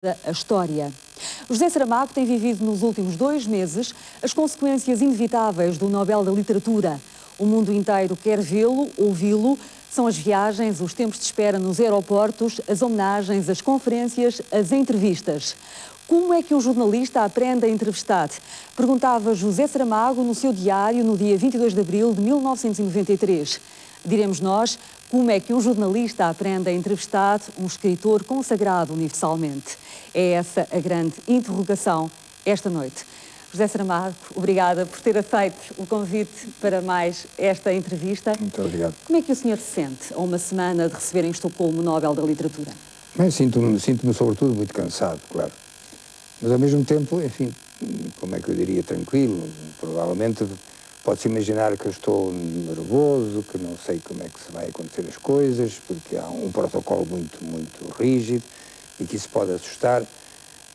a história. José Saramago tem vivido nos últimos 2 meses as consequências inevitáveis do Nobel da Literatura. O mundo inteiro quer vê-lo, ouvi-lo. São as viagens, os tempos de espera nos aeroportos, as homenagens, as conferências, as entrevistas. Como é que um jornalista aprende a entrevistar? Perguntava José Saramago no seu diário no dia 22 de abril de 1993. Diremos nós, como é que um jornalista aprende a entrevistar um escritor consagrado universalmente? É essa a grande interrogação esta noite. José Saramago, obrigada por ter aceito o convite para mais esta entrevista. Muito obrigado. Como é que o senhor se sente a uma semana de receber em Estocolmo o Nobel da Literatura? Bem, sinto-me sobretudo muito cansado, claro. Mas ao mesmo tempo, enfim, como é que eu diria, tranquilo. Provavelmente pode-se imaginar que eu estou nervoso, que não sei como é que se vai acontecer as coisas, porque há um protocolo muito rígido e que isso pode assustar.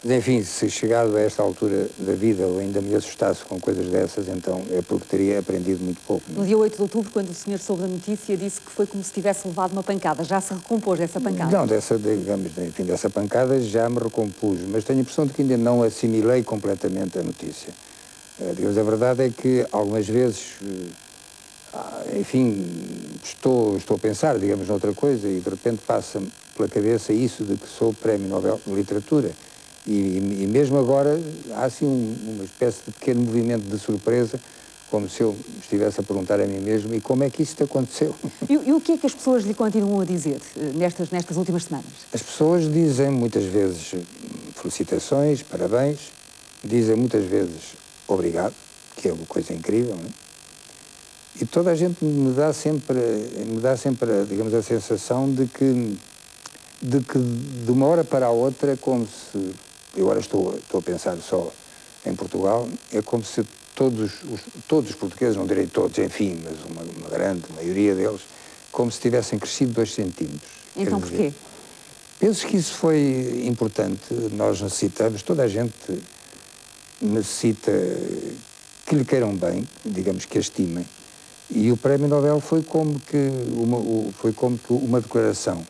Mas, enfim, se chegado a esta altura da vida eu ainda me assustasse com coisas dessas, então é porque teria aprendido muito pouco. No dia 8 de outubro, quando o senhor soube da notícia, disse que foi como se tivesse levado uma pancada. Já se recompôs dessa pancada? Não, dessa pancada já me recompus, mas tenho a impressão de que ainda não assimilei completamente a notícia. Digamos, a verdade é que algumas vezes, enfim, estou a pensar, digamos, noutra coisa e de repente passa-me pela cabeça isso de que sou Prémio Nobel de Literatura. E mesmo agora há assim uma espécie de pequeno movimento de surpresa, como se eu estivesse a perguntar a mim mesmo, e como é que isto aconteceu? E o que é que as pessoas lhe continuam a dizer nestas últimas semanas? As pessoas dizem muitas vezes felicitações, parabéns, dizem muitas vezes obrigado, que é uma coisa incrível, não é? E toda a gente me dá sempre, digamos, a sensação de que de uma hora para a outra, como se, eu agora estou a pensar só em Portugal, é como se todos os portugueses, não direi todos, enfim, mas uma grande maioria deles, como se tivessem crescido 2 centímetros. Então porquê? Penso que isso foi importante. Nós necessitamos, toda a gente necessita que lhe queiram bem, digamos, que a estimem. E o Prémio Nobel foi como que uma declaração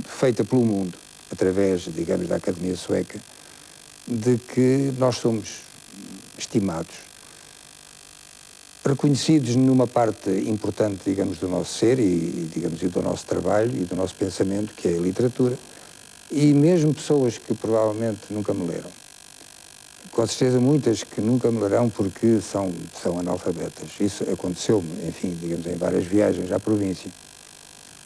feita pelo mundo, através, digamos, da Academia Sueca, de que nós somos estimados, reconhecidos numa parte importante, digamos, do nosso ser e do nosso trabalho e do nosso pensamento, que é a literatura, e mesmo pessoas que provavelmente nunca me leram. Com certeza muitas que nunca me lerão porque são analfabetas. Isso aconteceu-me, enfim, digamos, em várias viagens à província.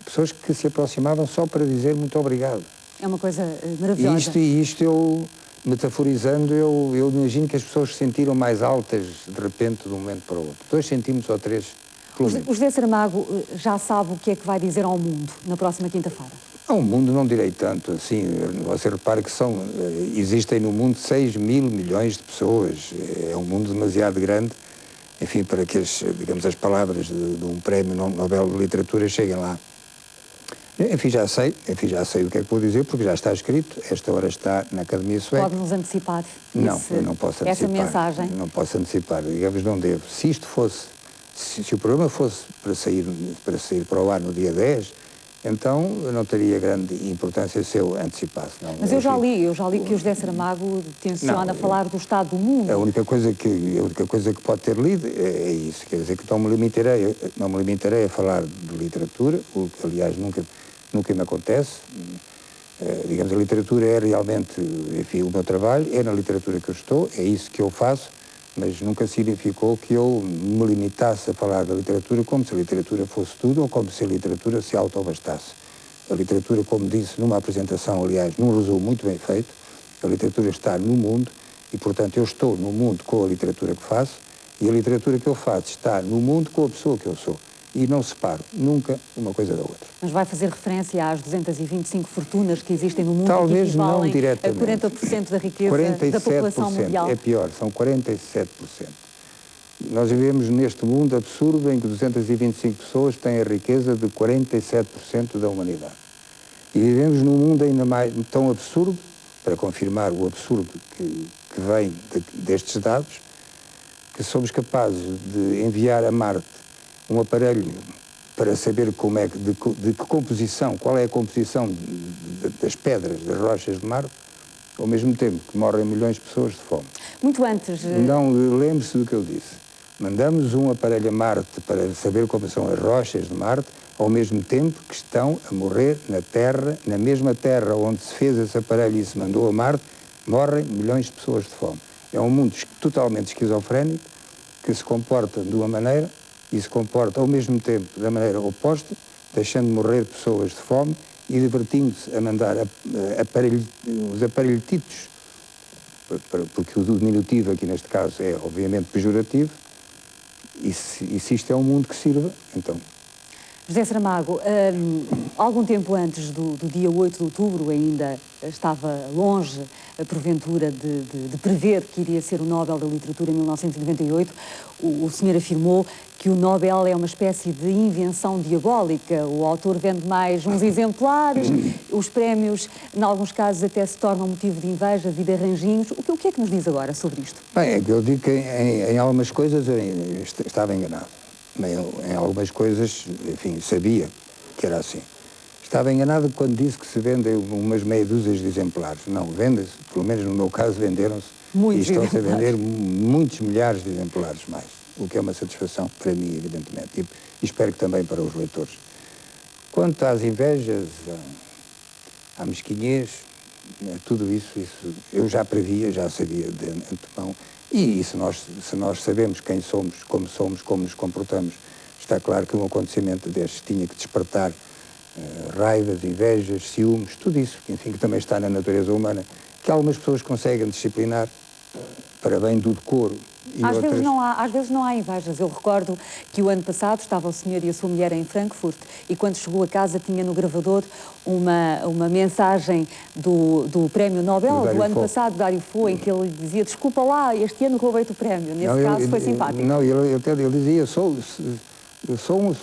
Pessoas que se aproximavam só para dizer muito obrigado. É uma coisa maravilhosa. E isto eu, metaforizando, eu imagino que as pessoas se sentiram mais altas, de repente, de um momento para o outro. 2 centímetros ou 3, pelo menos. O José Saramago já sabe o que é que vai dizer ao mundo na próxima quinta-feira? Ao mundo não direi tanto, assim, você repara que existem no mundo 6 mil milhões de pessoas. É um mundo demasiado grande, enfim, para que as palavras de um prémio Nobel de Literatura cheguem lá. Enfim, já sei o que é que vou dizer, porque já está escrito, esta hora está na Academia Sueca. Pode-nos antecipar Não, eu não posso antecipar. Essa mensagem? Não posso antecipar, digamos, não devo. Se isto fosse, se o programa fosse para sair para o ar no dia 10, então eu não teria grande importância se eu antecipasse. Não, mas eu já li que o José Saramago tenciona falar do estado do mundo. A única coisa que pode ter lido é isso, quer dizer que não me limitarei a falar de literatura, o que aliás nunca me acontece. Digamos, a literatura é realmente, enfim, o meu trabalho, é na literatura que eu estou, é isso que eu faço, mas nunca significou que eu me limitasse a falar da literatura como se a literatura fosse tudo ou como se a literatura se autobastasse. A literatura, como disse numa apresentação, aliás, num resumo muito bem feito, a literatura está no mundo e, portanto, eu estou no mundo com a literatura que faço e a literatura que eu faço está no mundo com a pessoa que eu sou. E não separo nunca uma coisa da outra. Mas vai fazer referência às 225 fortunas que existem no mundo Talvez e que equivalem não diretamente. a 40% da riqueza da população mundial? É pior, são 47%. Nós vivemos neste mundo absurdo em que 225 pessoas têm a riqueza de 47% da humanidade. E vivemos num mundo ainda mais tão absurdo, para confirmar o absurdo que vem destes dados, que somos capazes de enviar a Marte um aparelho para saber como é de que composição, qual é a composição das pedras, das rochas de Marte, ao mesmo tempo que morrem milhões de pessoas de fome. Muito antes... Não, lembre-se do que eu disse. Mandamos um aparelho a Marte para saber como são as rochas de Marte, ao mesmo tempo que estão a morrer na Terra, na mesma Terra onde se fez esse aparelho e se mandou a Marte, morrem milhões de pessoas de fome. É um mundo totalmente esquizofrénico, que se comporta de uma maneira e se comporta ao mesmo tempo da maneira oposta, deixando morrer pessoas de fome e divertindo-se a mandar os aparelhetitos, porque o diminutivo aqui neste caso é obviamente pejorativo, e se isto é um mundo que sirva, então... José Saramago, algum tempo antes do dia 8 de outubro, ainda estava longe, porventura, de prever que iria ser o Nobel da Literatura em 1998, o senhor afirmou que o Nobel é uma espécie de invenção diabólica. O autor vende mais uns exemplares, os prémios, em alguns casos, até se tornam motivo de inveja, de arranjinhos. O que é que nos diz agora sobre isto? Bem, eu digo que em algumas coisas eu estava enganado. Em algumas coisas, enfim, sabia que era assim. Estava enganado quando disse que se vendem umas meia dúzias de exemplares. Não, vendem-se, pelo menos no meu caso, venderam-se. E estão-se a vender muitos milhares de exemplares mais. O que é uma satisfação para mim, evidentemente. E espero que também para os leitores. Quanto às invejas, à mesquinhez, tudo isso eu já previa, já sabia de antemão. E se nós sabemos quem somos, como nos comportamos, está claro que um acontecimento destes tinha que despertar raivas, invejas, ciúmes, tudo isso, enfim, que também está na natureza humana, que algumas pessoas conseguem disciplinar para bem do decoro. Às vezes não há invejas. Eu recordo que o ano passado estava o senhor e a sua mulher em Frankfurt e quando chegou a casa tinha no gravador uma mensagem do Prémio Nobel do ano passado, Dário Fo, em que ele dizia: desculpa lá, este ano roubei-te o prémio. Nesse caso foi simpático. Não, ele dizia: eu sou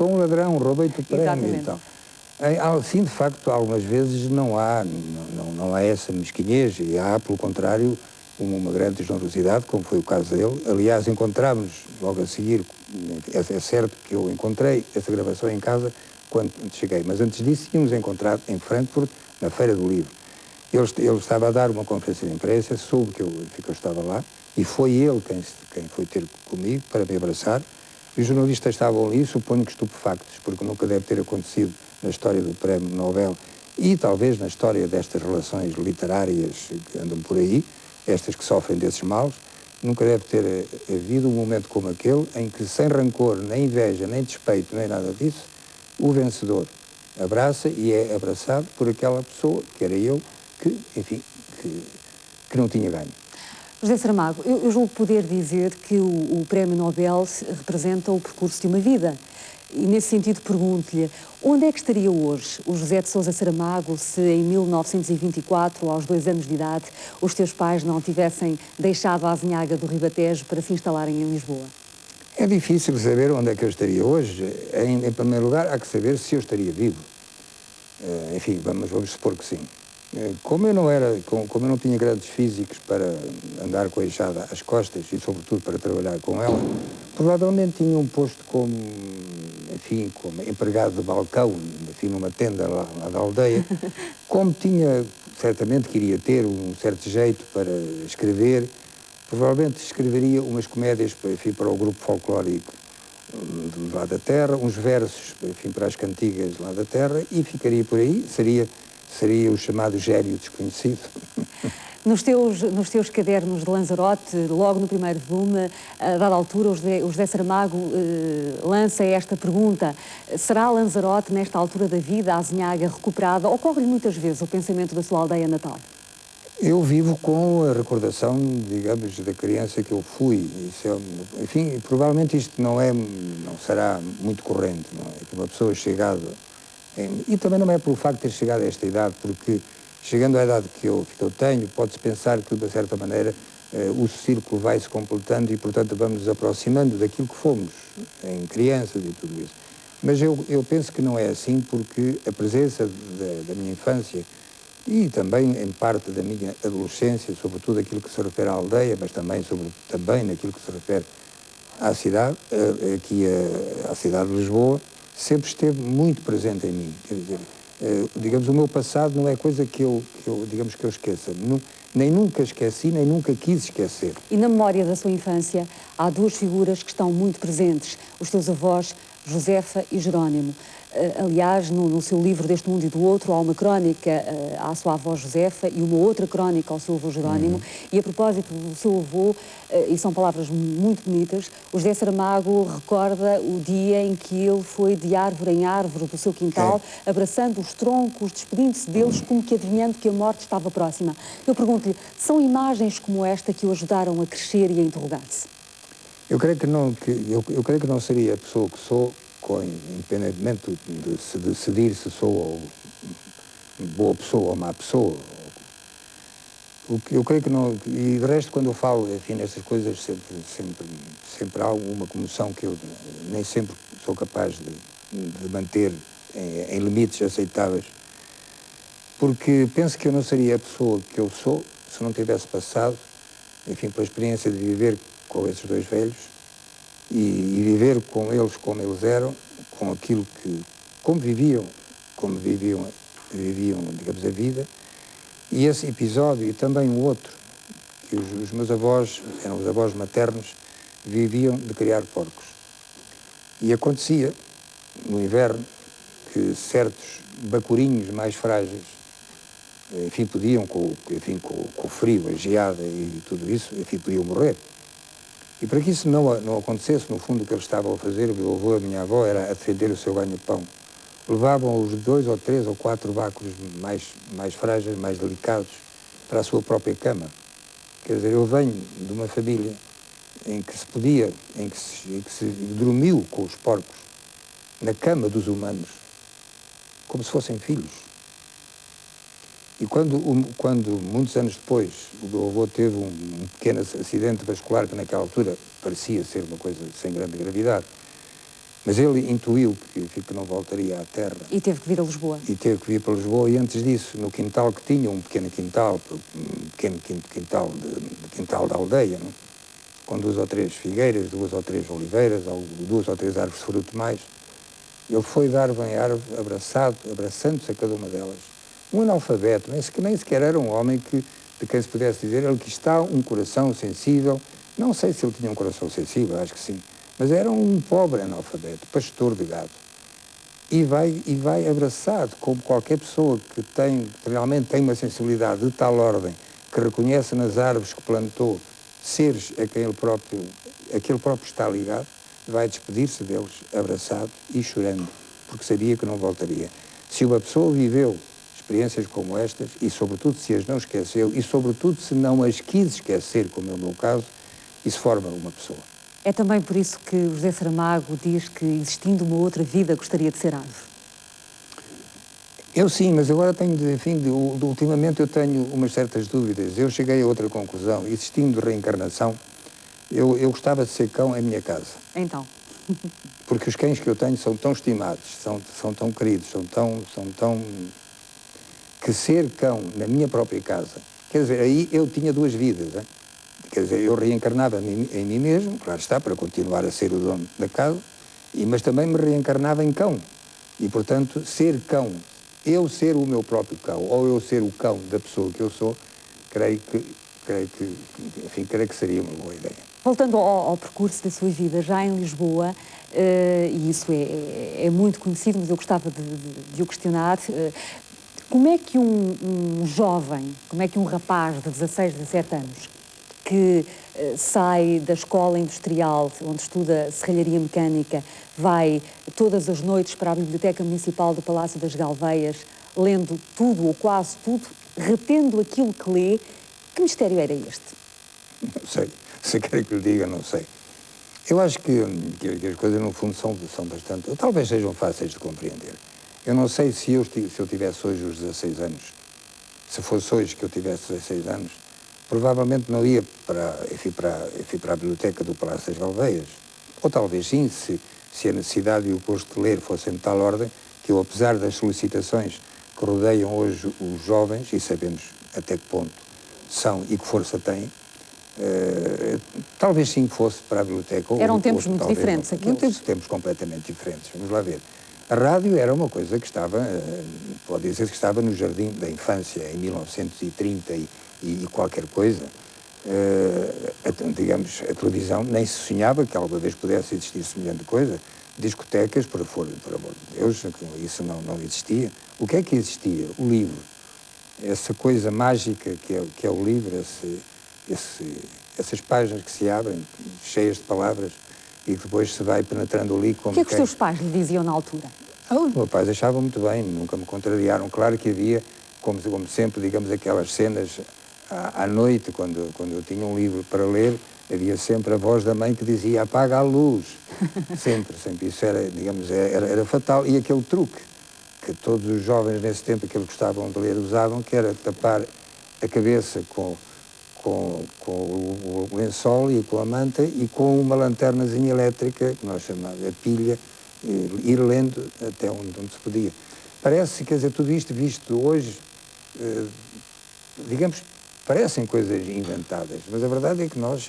um ladrão, roubei-te o prémio. Exatamente. Então, sim, de facto, algumas vezes não há essa mesquinhez e há, pelo contrário, uma grande generosidade, como foi o caso dele. Aliás, encontramos logo a seguir, é certo que eu encontrei essa gravação em casa quando cheguei, mas antes disso tínhamos encontrado em Frankfurt, na Feira do Livro. Ele estava a dar uma conferência de imprensa, soube que eu estava lá, e foi ele quem foi ter comigo para me abraçar. E os jornalistas estavam ali, suponho que estupefactos, porque nunca deve ter acontecido na história do Prémio Nobel e talvez na história destas relações literárias que andam por aí, estas que sofrem desses males, nunca deve ter havido um momento como aquele em que, sem rancor, nem inveja, nem despeito, nem nada disso, o vencedor abraça e é abraçado por aquela pessoa, que era eu, que, enfim, que não tinha ganho. José Saramago, eu julgo poder dizer que o Prémio Nobel representa o percurso de uma vida. E, nesse sentido, pergunto-lhe, onde é que estaria hoje o José de Sousa Saramago se, em 1924, aos 2 anos de idade, os teus pais não tivessem deixado a Azinhaga do Ribatejo para se instalarem em Lisboa? É difícil saber onde é que eu estaria hoje. Em primeiro lugar, há que saber se eu estaria vivo. Enfim, vamos supor que sim. Como eu não tinha grandes físicos para andar com a enxada às costas e, sobretudo, para trabalhar com ela, provavelmente tinha um posto como empregado de balcão, enfim, numa tenda lá da aldeia. Como tinha, certamente, que iria ter um certo jeito para escrever, provavelmente escreveria umas comédias, enfim, para o grupo folclórico lá da terra, uns versos, enfim, para as cantigas lá da terra, e ficaria por aí, seria o chamado gênio desconhecido. Nos teus cadernos de Lanzarote, logo no primeiro volume, a dada altura, o José Saramago lança esta pergunta: será Lanzarote, nesta altura da vida, a Azinhaga recuperada? Ocorre-lhe muitas vezes o pensamento da sua aldeia natal? Eu vivo com a recordação, digamos, da criança que eu fui. Enfim, provavelmente isto não será muito corrente, não é? Que uma pessoa chegada... E também não é pelo facto de ter chegado a esta idade, porque chegando à idade que eu tenho, pode-se pensar que, de certa maneira, o círculo vai se completando e, portanto, vamos nos aproximando daquilo que fomos, em crianças e tudo isso. Mas eu penso que não é assim, porque a presença da minha infância e também, em parte, da minha adolescência, sobretudo aquilo que se refere à aldeia, mas também naquilo que se refere à cidade, aqui à cidade de Lisboa, sempre esteve muito presente em mim. Quer dizer, digamos, o meu passado não é coisa que eu esqueça. nem nunca esqueci, nem nunca quis esquecer. E na memória da sua infância há duas figuras que estão muito presentes, os teus avós, Josefa e Jerónimo. Aliás, no seu livro Deste Mundo e do Outro, há uma crónica à sua avó Josefa e uma outra crónica ao seu avô Jerónimo. E a propósito do seu avô, e são palavras muito bonitas, o José Saramago recorda o dia em que ele foi de árvore em árvore do seu quintal, abraçando os troncos, despedindo-se deles, como que adivinhando que a morte estava próxima. Eu pergunto-lhe, são imagens como esta que o ajudaram a crescer e a interrogar-se? Eu creio que eu creio que não seria a pessoa que sou, independentemente de decidir se sou boa pessoa ou má pessoa. Eu creio que não... E de resto, quando eu falo, enfim, nestas coisas, sempre há uma comoção que eu nem sempre sou capaz de manter em limites aceitáveis. Porque penso que eu não seria a pessoa que eu sou se não tivesse passado, enfim, pela experiência de viver com esses dois velhos e viver com eles como eles eram, com aquilo que... como viviam, digamos, a vida. E esse episódio, e também o outro, que os meus avós, eram os avós maternos, viviam de criar porcos. E acontecia, no inverno, que certos bacurinhos mais frágeis, enfim, podiam, com o frio, a geada e tudo isso, enfim, podiam morrer. E para que isso não acontecesse, no fundo, o que eles estavam a fazer, o meu avô e a minha avó, era a defender o seu ganha-pão. Levavam os 2 ou 3 ou 4 báculos mais frágeis, mais delicados, para a sua própria cama. Quer dizer, eu venho de uma família em que se dormiu com os porcos na cama dos humanos, como se fossem filhos. E quando muitos anos depois, o meu avô teve um pequeno acidente vascular, que naquela altura parecia ser uma coisa sem grande gravidade, mas ele intuiu que não voltaria à Terra. E teve que vir a Lisboa. E teve que vir para Lisboa, e antes disso, no quintal que tinha, um pequeno quintal da aldeia, não? Com 2 ou 3 figueiras, 2 ou 3 oliveiras, 2 ou 3 árvores de fruto mais, ele foi de árvore em árvore, abraçando-se a cada uma delas. Um analfabeto, nem sequer era um homem de quem se pudesse dizer, ele que está um coração sensível. Não sei se ele tinha um coração sensível, acho que sim, mas era um pobre analfabeto, pastor de gado. E vai abraçado, como qualquer pessoa que realmente tem uma sensibilidade de tal ordem, que reconhece nas árvores que plantou seres a quem aquele próprio está ligado, vai despedir-se deles abraçado e chorando, porque sabia que não voltaria. Se uma pessoa viveu experiências como estas, e sobretudo se as não esqueceu, e sobretudo se não as quis esquecer, como é o meu caso, isso forma uma pessoa. É também por isso que o José Saramago diz que, existindo uma outra vida, gostaria de ser árvore. Eu sim, mas agora ultimamente eu tenho umas certas dúvidas. Eu cheguei a outra conclusão. Existindo reencarnação, eu gostava de ser cão em minha casa. Então? Porque os cães que eu tenho são tão estimados, são tão queridos, são tão... que ser cão na minha própria casa, quer dizer, aí eu tinha 2 vidas, hein? Quer dizer, eu reencarnava em mim mesmo, claro está, para continuar a ser o dono da casa, mas também me reencarnava em cão. E, portanto, ser cão, eu ser o meu próprio cão, ou eu ser o cão da pessoa que eu sou, creio que seria uma boa ideia. Voltando ao percurso da sua vida, já em Lisboa, e isso é muito conhecido, mas eu gostava de o questionar, como é que um jovem, como é que um rapaz de 16, 17 anos, que sai da escola industrial, onde estuda serralharia mecânica, vai todas as noites para a Biblioteca Municipal do Palácio das Galveias, lendo tudo ou quase tudo, retendo aquilo que lê, que mistério era este? Não sei. Se quer que lhe diga, não sei. Eu acho que as coisas, no fundo, são bastante... Talvez sejam fáceis de compreender. Eu não sei se eu tivesse hoje os 16 anos, se fosse hoje que eu tivesse 16 anos, provavelmente não ia para a biblioteca do Palácio das Galveias. Ou talvez sim, se a necessidade e o gosto de ler fossem de tal ordem que eu, apesar das solicitações que rodeiam hoje os jovens, e sabemos até que ponto são e que força têm, talvez sim fosse para a biblioteca. Eram tempos muito diferentes aqueles. Tempos completamente diferentes, vamos lá ver. A rádio era uma coisa que estava, pode dizer que estava no jardim da infância, em 1930 e qualquer coisa, digamos, a televisão nem se sonhava que alguma vez pudesse existir semelhante coisa. Discotecas, por amor de Deus, isso não existia. O que é que existia? O livro. Essa coisa mágica que é o livro, essas páginas que se abrem, cheias de palavras, e que depois se vai penetrando ali como... O que é que os teus pais lhe diziam na altura? Os meus pais achavam muito bem, nunca me contrariaram. Claro que havia, como sempre, digamos, aquelas cenas à noite, quando eu tinha um livro para ler, havia sempre a voz da mãe que dizia: apaga a luz. Sempre. Isso era, digamos, era fatal. E aquele truque que todos os jovens nesse tempo que eles gostavam de ler usavam, que era tapar a cabeça com o lençol e com a manta e com uma lanternazinha elétrica, que nós chamávamos a pilha, ir lendo até onde se podia. Parece, quer dizer, tudo isto visto hoje, digamos, parecem coisas inventadas, mas a verdade é que nós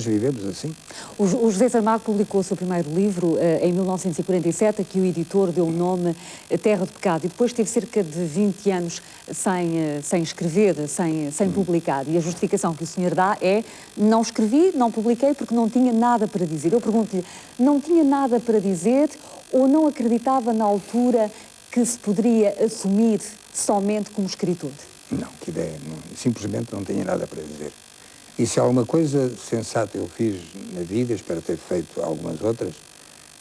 vivemos assim. O José Saramago publicou o seu primeiro livro em 1947, a que o editor deu o nome Terra de Pecado, e depois teve cerca de 20 anos sem escrever, sem publicar. E a justificação que o senhor dá é: não escrevi, não publiquei porque não tinha nada para dizer. Eu pergunto-lhe, não tinha nada para dizer ou não acreditava na altura que se poderia assumir somente como escritor? Não, que ideia, simplesmente não tinha nada para dizer. E se alguma coisa sensata eu fiz na vida, espero ter feito algumas outras,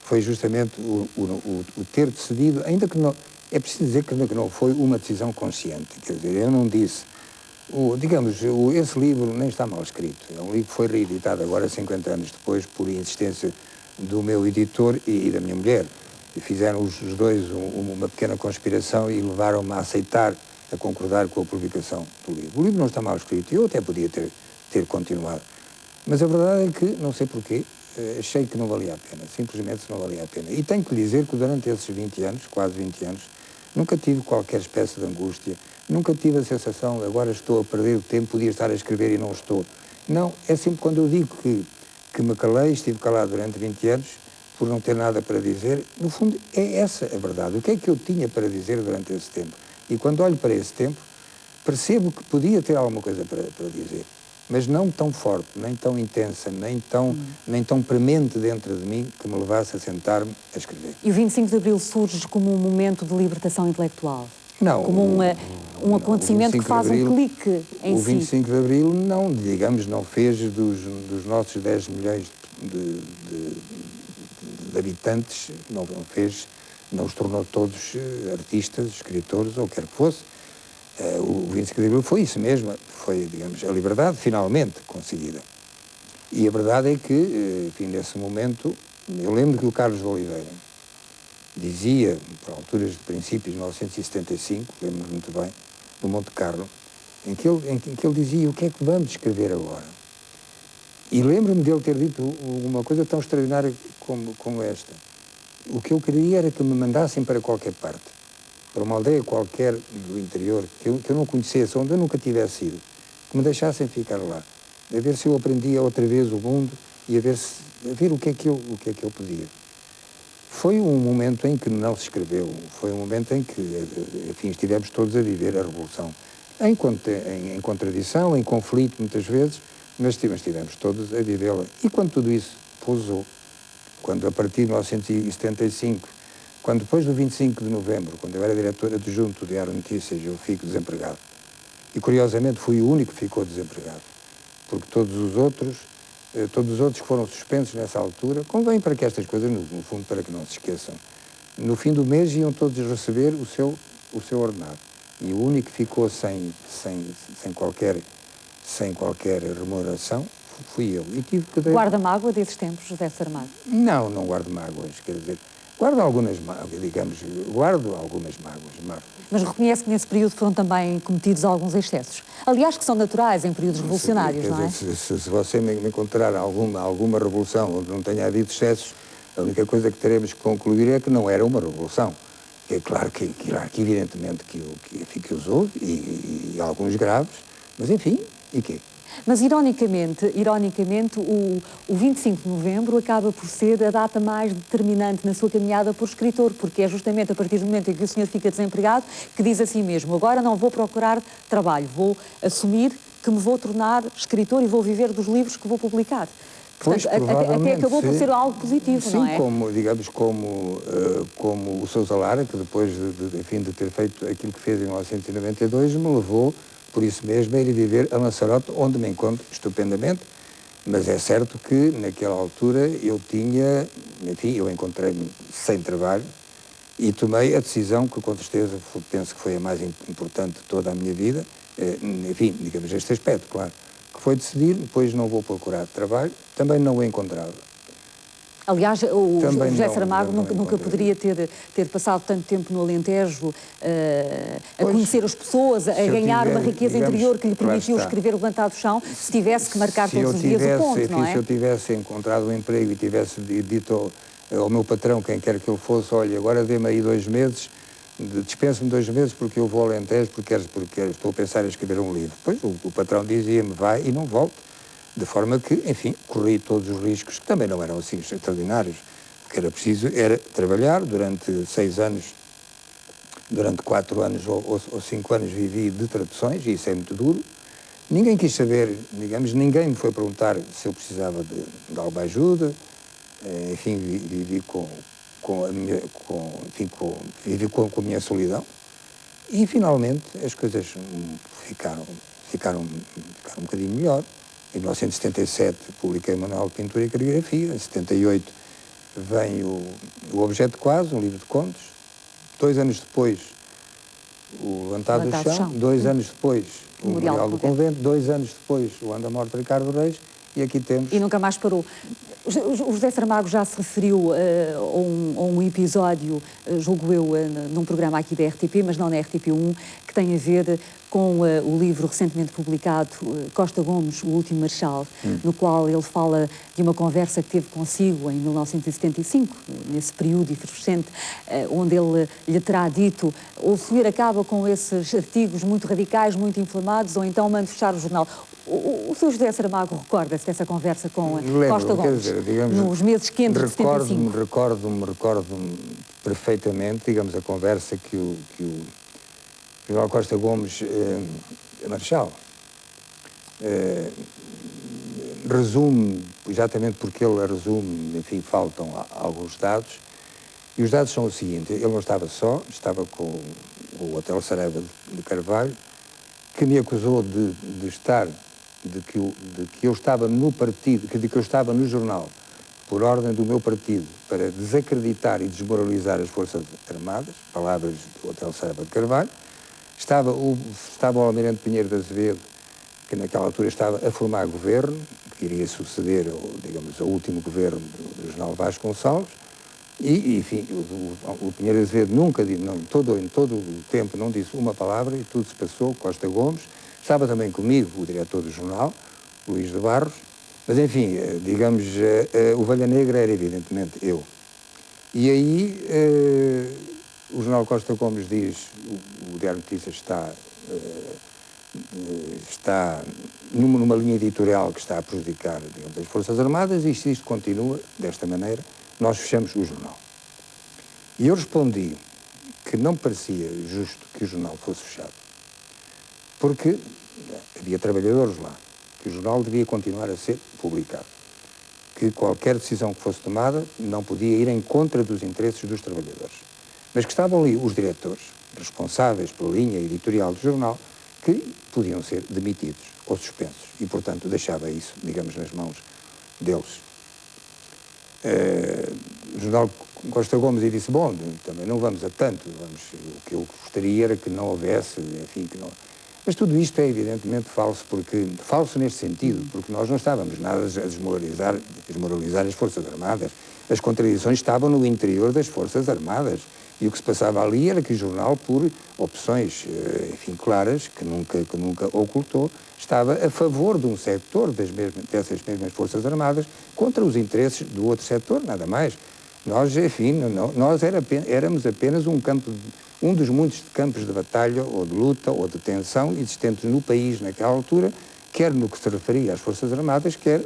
foi justamente o ter decidido, ainda que não, é preciso dizer que não foi uma decisão consciente, quer dizer, eu não disse, esse livro nem está mal escrito, é um livro que foi reeditado agora 50 anos depois por insistência do meu editor e da minha mulher, e fizeram os dois uma pequena conspiração e levaram-me a aceitar, a concordar com a publicação do livro. O livro não está mal escrito, eu até podia ter continuado. Mas a verdade é que, não sei porquê, achei que não valia a pena, simplesmente não valia a pena. E tenho que lhe dizer que durante esses 20 anos, quase 20 anos, nunca tive qualquer espécie de angústia, nunca tive a sensação, agora estou a perder o tempo, podia estar a escrever e não estou. Não, é sempre quando eu digo que me calei, estive calado durante 20 anos, por não ter nada para dizer, no fundo é essa a verdade. O que é que eu tinha para dizer durante esse tempo? E quando olho para esse tempo, percebo que podia ter alguma coisa para dizer, mas não tão forte, nem tão intensa, nem tão premente dentro de mim que me levasse a sentar-me a escrever. E o 25 de Abril surge como um momento de libertação intelectual? Não. Como um acontecimento que faz um clique em si? O 25 de Abril, não, digamos, não fez dos nossos 10 milhões de habitantes, não os tornou todos artistas, escritores, ou quer que fosse. O 25 de Abril foi isso mesmo, foi, digamos, a liberdade finalmente conseguida. E a verdade é que, enfim, nesse momento, eu lembro que o Carlos de Oliveira dizia, por alturas de princípios de 1975, lembro-me muito bem, do Monte Carlo, em que ele dizia: o que é que vamos escrever agora? E lembro-me dele ter dito uma coisa tão extraordinária como esta. O que eu queria era que me mandassem para qualquer parte, para uma aldeia qualquer do interior, que eu não conhecesse, onde eu nunca tivesse ido, que me deixassem ficar lá, a ver se eu aprendia outra vez o mundo e a ver o que é que eu podia. Foi um momento em que não se escreveu, foi um momento em que, enfim, estivemos todos a viver a Revolução, em contradição, em conflito muitas vezes, mas estivemos todos a vivê-la. E quando tudo isso pousou, quando a partir de 1975, quando depois do 25 de novembro, quando eu era diretor adjunto do Diário de Notícias, eu fico desempregado. E curiosamente fui o único que ficou desempregado, porque todos os outros que foram suspensos nessa altura, convém para que estas coisas, no fundo, para que não se esqueçam, no fim do mês iam todos receber o seu ordenado. E o único que ficou sem qualquer remuneração fui eu. E tive que... Guarda mágoa desses tempos, José Saramago? Não guardo mágoas, quer dizer, guardo algumas mágoas. Mas reconhece que nesse período foram também cometidos alguns excessos. Aliás, que são naturais em períodos revolucionários, não é? Se você me encontrar alguma revolução onde não tenha havido excessos, a única coisa que teremos que concluir é que não era uma revolução. É claro que evidentemente, que os houve, e alguns graves, mas enfim, e quê? Mas, ironicamente, o 25 de novembro acaba por ser a data mais determinante na sua caminhada por escritor, porque é justamente a partir do momento em que o senhor fica desempregado que diz a si mesmo: agora não vou procurar trabalho, vou assumir que me vou tornar escritor e vou viver dos livros que vou publicar. Portanto, até acabou por ser algo positivo, sim, não é? Como, digamos, como o Sousa Lara, que depois de ter feito aquilo que fez em 1992, me levou, por isso mesmo, a ir viver a Lanzarote, onde me encontro estupendamente. Mas é certo que, naquela altura, eu tinha, enfim, eu encontrei-me sem trabalho e tomei a decisão que, com certeza, penso que foi a mais importante de toda a minha vida, enfim, digamos, este aspecto, claro, que foi decidir, depois não vou procurar trabalho, também não o encontrava. Aliás, o Também José não, Saramago não nunca poderia ter passado tanto tempo no Alentejo a conhecer as pessoas, a ganhar uma riqueza interior que lhe permitiu escrever o Levantado do Chão, se tivesse que marcar todos os dias o ponto, não é? Se eu tivesse encontrado um emprego e tivesse dito ao meu patrão, quem quer que ele fosse, olha, agora dê-me aí 2 meses, dispense-me 2 meses porque eu vou ao Alentejo, porque estou a pensar em escrever um livro. Depois o patrão dizia-me, vai e não volte. De forma que, enfim, corri todos os riscos, que também não eram assim extraordinários, porque era preciso, era trabalhar durante 6 anos, durante 4 anos ou 5 anos vivi de traduções, e isso é muito duro. Ninguém quis saber, digamos, ninguém me foi perguntar se eu precisava de alguma ajuda, enfim, vivi com a minha, vivi com a minha solidão, e finalmente as coisas ficaram um bocadinho melhor. Em 1977 publiquei o Manual de Pintura e Caligrafia, em 78 vem o Objeto Quase, um livro de contos, 2 anos depois o Levantado do Chão, 2 anos depois o Memorial do Convento, 2 anos depois o Anda Morte de Ricardo Reis, e aqui temos... E nunca mais parou. O José Saramago já se referiu a um episódio, julgo eu, num programa aqui da RTP, mas não na RTP1, que tem a ver com o livro recentemente publicado, Costa Gomes, O Último Marechal, no qual ele fala de uma conversa que teve consigo em 1975, nesse período efervescente, onde ele lhe terá dito: ou o senhor acaba com esses artigos muito radicais, muito inflamados, ou então manda fechar o jornal. O Sr. José Saramago recorda-se dessa conversa com Costa Gomes, digamos, nos meses quentes de 75? Recordo-me perfeitamente, digamos, a conversa que o João Costa Gomes, Marechal, resume, exatamente porque ele resume, enfim, faltam alguns dados, e os dados são o seguinte: ele não estava só, estava com o Hotel Saraiva de Carvalho, que me acusou de que eu estava no partido, de que eu estava no jornal, por ordem do meu partido, para desacreditar e desmoralizar as Forças Armadas, palavras do Hotel Saraiva de Carvalho. Estava o Almirante Pinheiro de Azevedo, que naquela altura estava a formar governo, que iria suceder, digamos, ao último governo do general Vasconcelos, e enfim, o Pinheiro de Azevedo nunca, em todo o tempo, não disse uma palavra, e tudo se passou. Costa Gomes, estava também comigo o diretor do jornal, Luís de Barros, mas enfim, digamos, o Ovelha Negra era evidentemente eu. E aí o jornal Costa Gomes diz, o Diário de Notícias está numa linha editorial que está a prejudicar, digamos, as Forças Armadas, e se isto continua desta maneira, nós fechamos o jornal. E eu respondi que não parecia justo que o jornal fosse fechado, porque havia trabalhadores lá, que o jornal devia continuar a ser publicado, que qualquer decisão que fosse tomada não podia ir em contra dos interesses dos trabalhadores, mas que estavam ali os diretores, responsáveis pela linha editorial do jornal, que podiam ser demitidos ou suspensos, e, portanto, deixava isso, digamos, nas mãos deles. O jornal Costa Gomes e disse: bom, também não vamos a tanto, o que eu gostaria era que não houvesse, enfim, que não... Mas tudo isto é evidentemente falso, falso neste sentido, porque nós não estávamos nada a desmoralizar as Forças Armadas. As contradições estavam no interior das Forças Armadas, e o que se passava ali era que o jornal, por opções, enfim, claras, que nunca ocultou, estava a favor de um setor dessas mesmas Forças Armadas contra os interesses do outro setor, nada mais. Nós, enfim, nós éramos apenas um dos muitos campos de batalha, ou de luta, ou de tensão existentes no país naquela altura, quer no que se referia às Forças Armadas, quer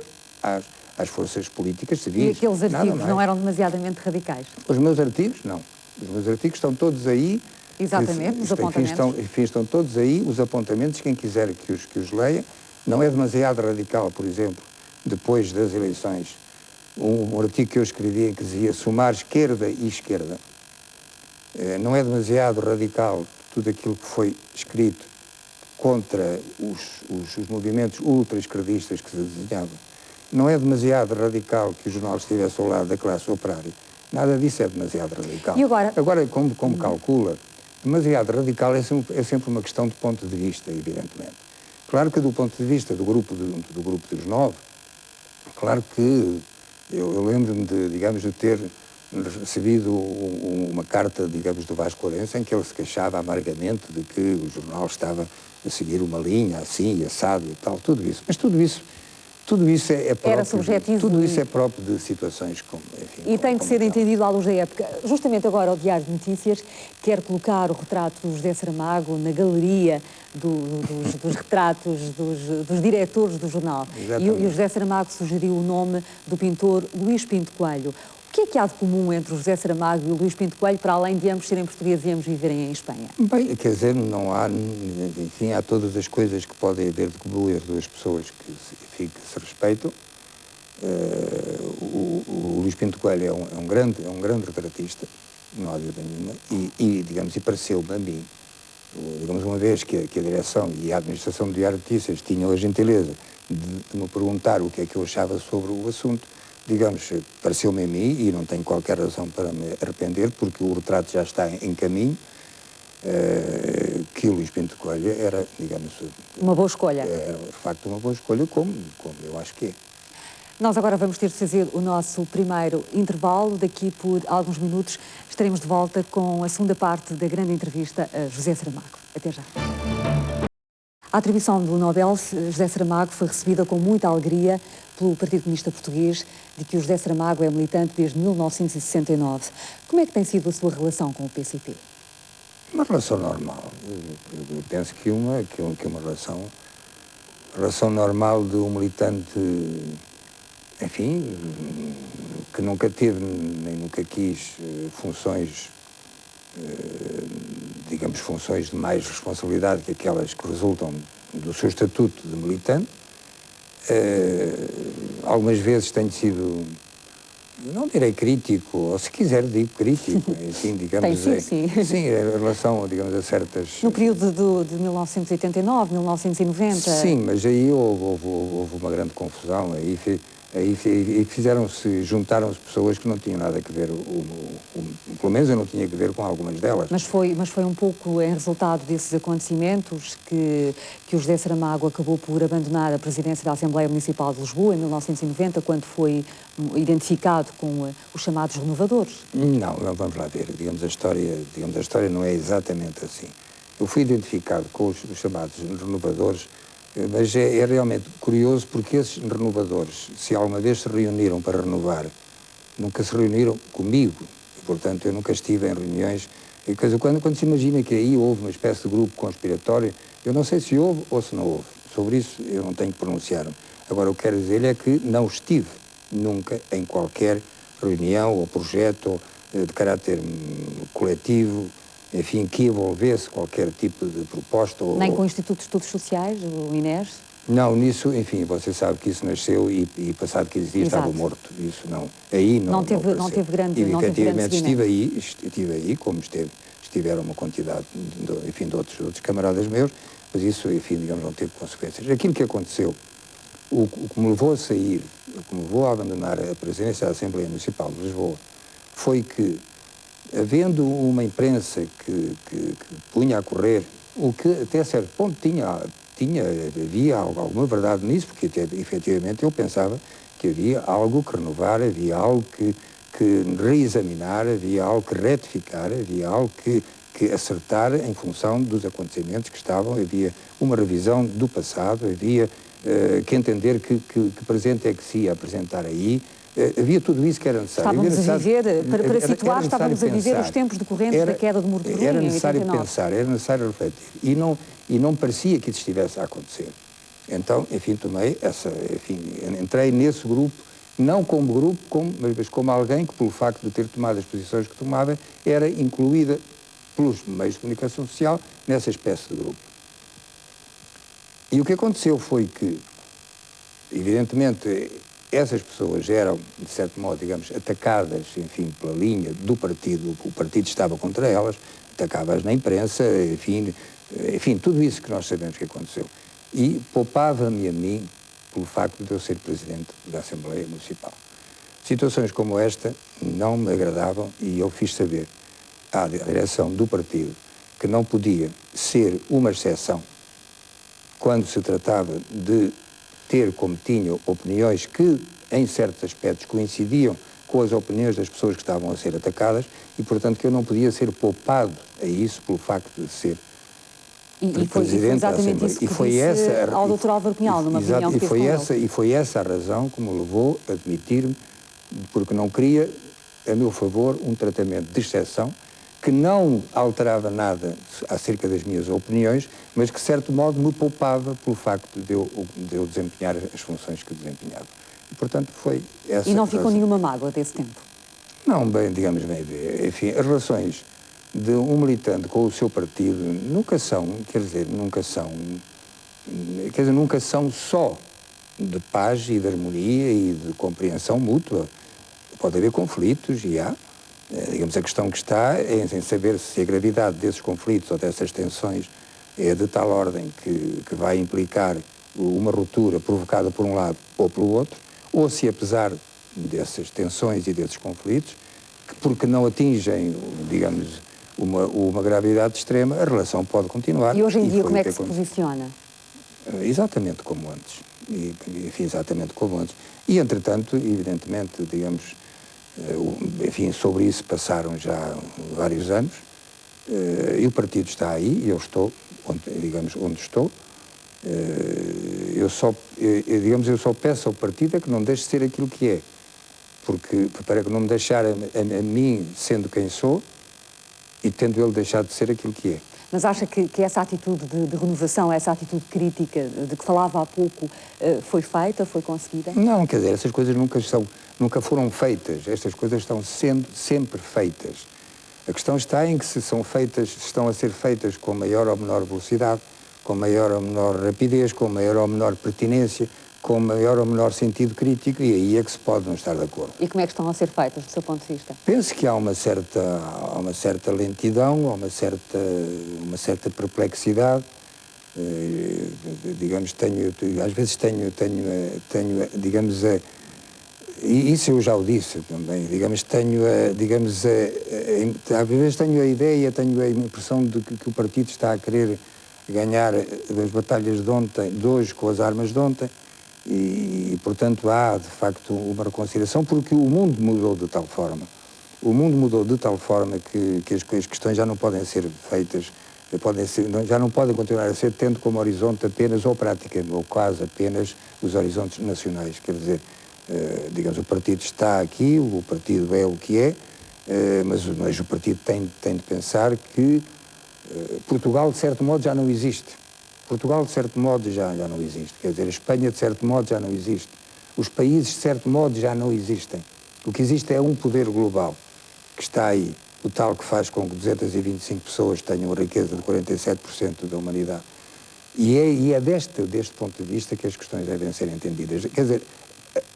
às forças políticas civis. E aqueles artigos não eram demasiadamente radicais? Os meus artigos, não. Os meus artigos estão todos aí. Exatamente, os apontamentos. Enfim, estão todos aí, os apontamentos, quem quiser que os leia. Não é demasiado radical, por exemplo, depois das eleições, um artigo que eu escrevi em que dizia somar esquerda e esquerda. Não é demasiado radical tudo aquilo que foi escrito contra os movimentos ultra-esquerdistas que se desenhavam. Não é demasiado radical que o jornal estivesse ao lado da classe operária. Nada disso é demasiado radical. E agora? Agora, como calcula, demasiado radical é sempre uma questão de ponto de vista, evidentemente. Claro que do ponto de vista do grupo dos 9, claro que eu lembro-me de ter recebido uma carta, digamos, do Vasco Lourenço, em que ele se queixava amargamente de que o jornal estava a seguir uma linha assim, assado e tal, tudo isso. Mas tudo isso é próprio. Era subjetivo. Tudo isso é próprio de situações como, enfim... E tem que ser entendido à luz da época. Justamente agora o Diário de Notícias quer colocar o retrato do José Saramago na galeria dos retratos dos diretores do jornal. E o José Saramago sugeriu o nome do pintor Luís Pinto Coelho. O que é que há de comum entre o José Saramago e o Luís Pinto Coelho, para além de ambos serem portugueses e ambos viverem em Espanha? Bem, quer dizer, não há... Enfim, há todas as coisas que podem haver de comum as duas pessoas que se respeitam. O Luís Pinto Coelho é um grande retratista, não há dúvida nenhuma, e pareceu-me a mim, digamos, uma vez que a direção e a administração do Diário de Notícias tinham a gentileza de me perguntar o que é que eu achava sobre o assunto, digamos, pareceu-me a mim, e não tenho qualquer razão para me arrepender, porque o retrato já está em caminho, que o Luís Pinto Coelho era, digamos... Uma boa escolha. Era, de facto, uma boa escolha, como eu acho que é. Nós agora vamos ter de fazer o nosso primeiro intervalo. Daqui por alguns minutos estaremos de volta com a segunda parte da grande entrevista a José Saramago. Até já. A atribuição do Nobel José Saramago foi recebida com muita alegria pelo Partido Comunista Português, de que o José Saramago é militante desde 1969. Como é que tem sido a sua relação com o PCP? Uma relação normal. Eu penso que uma relação normal de um militante, enfim, que nunca teve nem nunca quis funções, digamos, funções de mais responsabilidade que aquelas que resultam do seu estatuto de militante. Algumas vezes tenho sido, não direi crítico, ou se quiser digo crítico, enfim, digamos... Sim. Sim, em relação, digamos, a certas... No período de 1989, 1990... Sim, mas aí houve uma grande confusão, aí juntaram-se pessoas que não tinham nada a ver, pelo menos eu não tinha a ver com algumas delas. Mas foi um pouco em resultado desses acontecimentos que o José Saramago acabou por abandonar a presidência da Assembleia Municipal de Lisboa em 1990, quando foi identificado com os chamados renovadores? Não, vamos lá ver, digamos, a história não é exatamente assim. Eu fui identificado com os chamados renovadores, mas é realmente curioso porque esses renovadores, se alguma vez se reuniram para renovar, nunca se reuniram comigo. E, portanto, eu nunca estive em reuniões. Quando se imagina que aí houve uma espécie de grupo conspiratório, eu não sei se houve ou se não houve. Sobre isso eu não tenho que pronunciar-me. Agora, o que quero dizer é que não estive nunca em qualquer reunião ou projeto de caráter coletivo, enfim, que envolvesse qualquer tipo de proposta. Nem com o Instituto de Estudos Sociais, o INES? Não, nisso, enfim, você sabe que isso nasceu e passado 15 dias estava morto. Isso não, aí não teve grande e efetivamente estive aí, como estiveram uma quantidade, enfim, de outros camaradas meus, mas isso, enfim, digamos, não teve consequências. Aquilo que aconteceu, o que me levou a sair, o que me levou a abandonar a presidência da Assembleia Municipal de Lisboa, foi que, havendo uma imprensa que punha a correr, o que até certo ponto havia alguma verdade nisso, porque efetivamente eu pensava que havia algo que renovar, havia algo que reexaminar, havia algo que retificar, havia algo que acertar em função dos acontecimentos que estavam, havia uma revisão do passado, havia que entender que presente é que se ia apresentar aí. Havia tudo isso que era necessário. Para situar, estávamos a viver os tempos decorrentes da queda do Muro de Berlim, era necessário em 89. pensar, era necessário refletir. E não parecia que isso estivesse a acontecer. Então, enfim, entrei nesse grupo, não como grupo, mas como alguém que, pelo facto de ter tomado as posições que tomava, era incluída pelos meios de comunicação social nessa espécie de grupo. E o que aconteceu foi que, evidentemente, essas pessoas eram, de certo modo, digamos, atacadas, enfim, pela linha do partido, o partido estava contra elas, atacava-as na imprensa, enfim, tudo isso que nós sabemos que aconteceu. E poupava-me a mim pelo facto de eu ser presidente da Assembleia Municipal. Situações como esta não me agradavam e eu fiz saber à direção do partido que não podia ser uma exceção quando se tratava de ter como tinha opiniões que, em certos aspectos, coincidiam com as opiniões das pessoas que estavam a ser atacadas e, portanto, que eu não podia ser poupado a isso pelo facto de ser presidente da Assembleia. Isso que disse ao Dr. Álvaro Cunhal, numa reunião que teve com ele. E foi essa a razão que me levou a admitir-me, porque não queria, a meu favor, um tratamento de exceção que não alterava nada acerca das minhas opiniões, mas que, de certo modo, me poupava pelo facto de eu desempenhar as funções que desempenhava. E, portanto, foi essa... E não ficou nenhuma mágoa desse tempo? Não, bem, digamos bem, enfim, as relações de um militante com o seu partido nunca são, nunca são só de paz e de harmonia e de compreensão mútua. Pode haver conflitos e há. Digamos, a questão que está é em saber se a gravidade desses conflitos ou dessas tensões é de tal ordem que vai implicar uma ruptura provocada por um lado ou pelo outro, ou se apesar dessas tensões e desses conflitos, que porque não atingem, digamos, uma gravidade extrema, a relação pode continuar. E hoje em dia como é que se posiciona? Exatamente como antes. Enfim, exatamente como antes. E, entretanto, evidentemente, digamos, enfim, sobre isso passaram já vários anos, e o partido está aí, e eu estou, onde estou. Eu só peço ao partido que não deixe de ser aquilo que é, porque para que não me deixar a mim sendo quem sou e tendo ele deixado de ser aquilo que é. Mas acha que essa atitude de renovação, essa atitude crítica de que falava há pouco, foi feita, foi conseguida? Não, quer dizer, essas coisas nunca foram feitas. Estas coisas estão sendo sempre feitas. A questão está em que se estão a ser feitas com maior ou menor velocidade, com maior ou menor rapidez, com maior ou menor pertinência, com maior ou menor sentido crítico, e aí é que se pode não estar de acordo. E como é que estão a ser feitas, do seu ponto de vista? Penso que há uma certa lentidão, há uma certa perplexidade. Digamos, às vezes digamos, e isso eu já o disse também, digamos, às vezes tenho a ideia, tenho a impressão de que o partido está a querer ganhar as batalhas de hoje com as armas de ontem, e portanto há de facto uma reconciliação, porque o mundo mudou de tal forma. O mundo mudou de tal forma que as questões já não podem ser feitas, já não podem continuar a ser tendo como horizonte apenas, ou praticamente, ou quase apenas, os horizontes nacionais. Quer dizer, digamos, o partido está aqui, o partido é o que é, mas o partido tem de pensar que Portugal, de certo modo, já não existe. Portugal, de certo modo, já não existe. Quer dizer, a Espanha, de certo modo, já não existe. Os países, de certo modo, já não existem. O que existe é um poder global que está aí, o tal que faz com que 225 pessoas tenham a riqueza de 47% da humanidade. E é deste ponto de vista que as questões devem ser entendidas. Quer dizer,